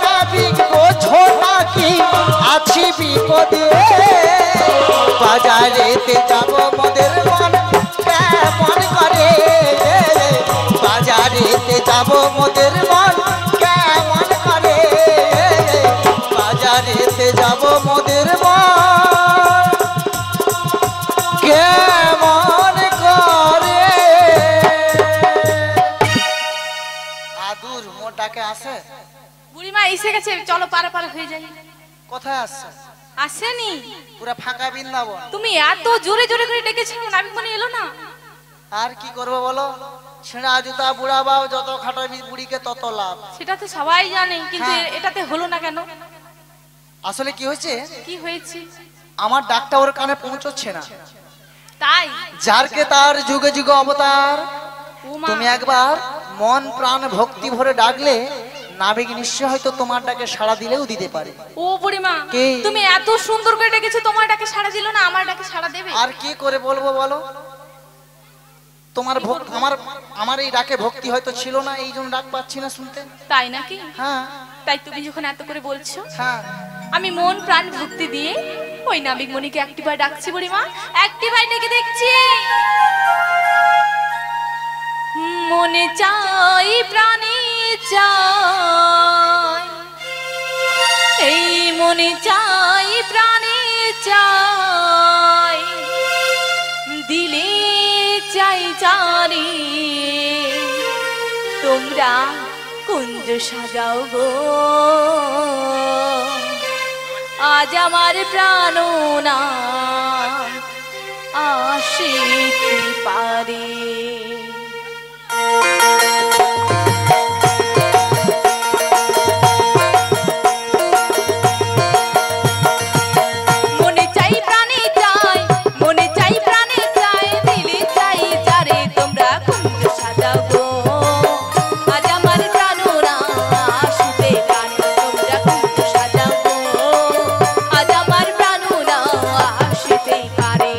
নাবি ও ছোটা কি আছি বিপদে বাজারেতে যাব মোদের মন কেমন করে বাজারেতে যাব মোদের মন কেমন করে বাজারেতে যাব মোদের মন কেমন করে আদুর মোটাকে আসে বুড়িমা এসে গেছে, চলো পারে পারে হয়ে যাই। কোথায় আসছে? আসেনি, পুরা ফাঁকা বৃন্দাবন। তুমি এত জোরে জোরে করে ডেকেছো, নাবিক মনে এলো না। আর কি করবো বলো, ছেঁড়া জুতা বুড়া বাও যত খাটাবি বুড়িকে তত লাভ। সেটা তো সবাই জানে, কিন্তু হ্যাঁ। এটাতে হলো না কেন? আসলে কি হয়েছে, কি হয়েছে? আমার ডাকটা ওর কানে পৌঁছচ্ছে না। তাই যারকে তার যুগে যুগে অবতার, ও মা, তুমি একবার মন প্রাণ ভক্তি ভরে ডাকলে নাবিক নিশ্চয় হয়তো তোমার ডাকে সাড়া দিলেও দিতে পারে। ও বুড়িমা, কি? তুমি এত সুন্দর করে ডেকেছো, তোমার ডাকে সাড়া দিল না, আমার ডাকে সাড়া দেবে? আর কি করে বলবো বলো, তোমার আমার এই ডাকে ভক্তি হয়তো ছিল না, এই জন্য ডাক পাচ্ছি না শুনতে। তাই নাকি? হ্যাঁ তাই তুমি যখন এত করে বলছো, হ্যাঁ, আমি মন প্রাণ ভক্তি দিয়ে ওই নাবিক মণিকে একটিবার ডাকছি। বুড়িমা, একটিবার ডেকে দেখছি। মনে চাই প্রাণে চাই, এই মনে চাই প্রাণে চাই, দিলে চাই চারি, তোমরা কুঞ্জ সাজাও গো, আজ আমার প্রাণনা আসিতে পারে। মনে চাই প্রাণে চাই, মনে চাই প্রাণে চাই, দিলে চাই চারে, তোমরা কুঞ্জ সাজাও গো, আজ আমার প্রাণনা আসিতে পারে, তোমরা কুঞ্জ সাজাও গো, আজ আমার প্রাণনা আসিতে পারে।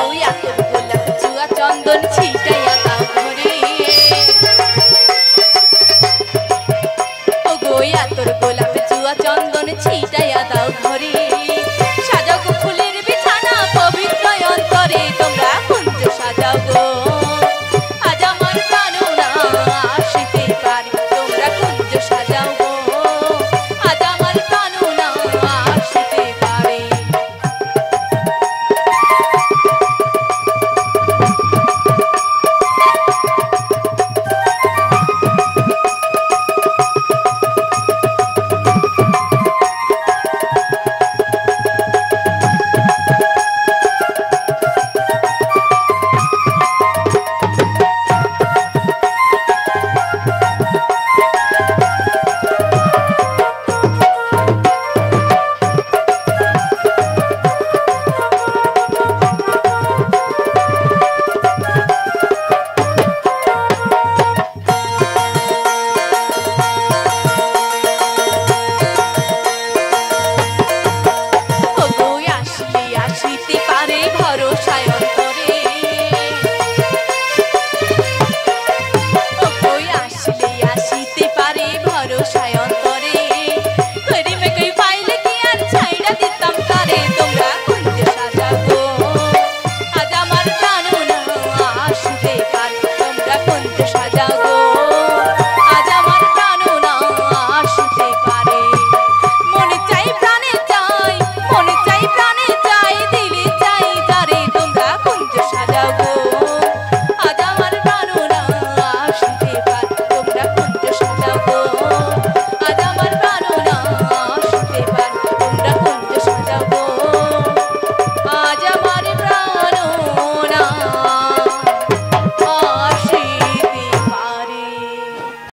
ওই এত গোলাপ চুয়া চন্দন ছিল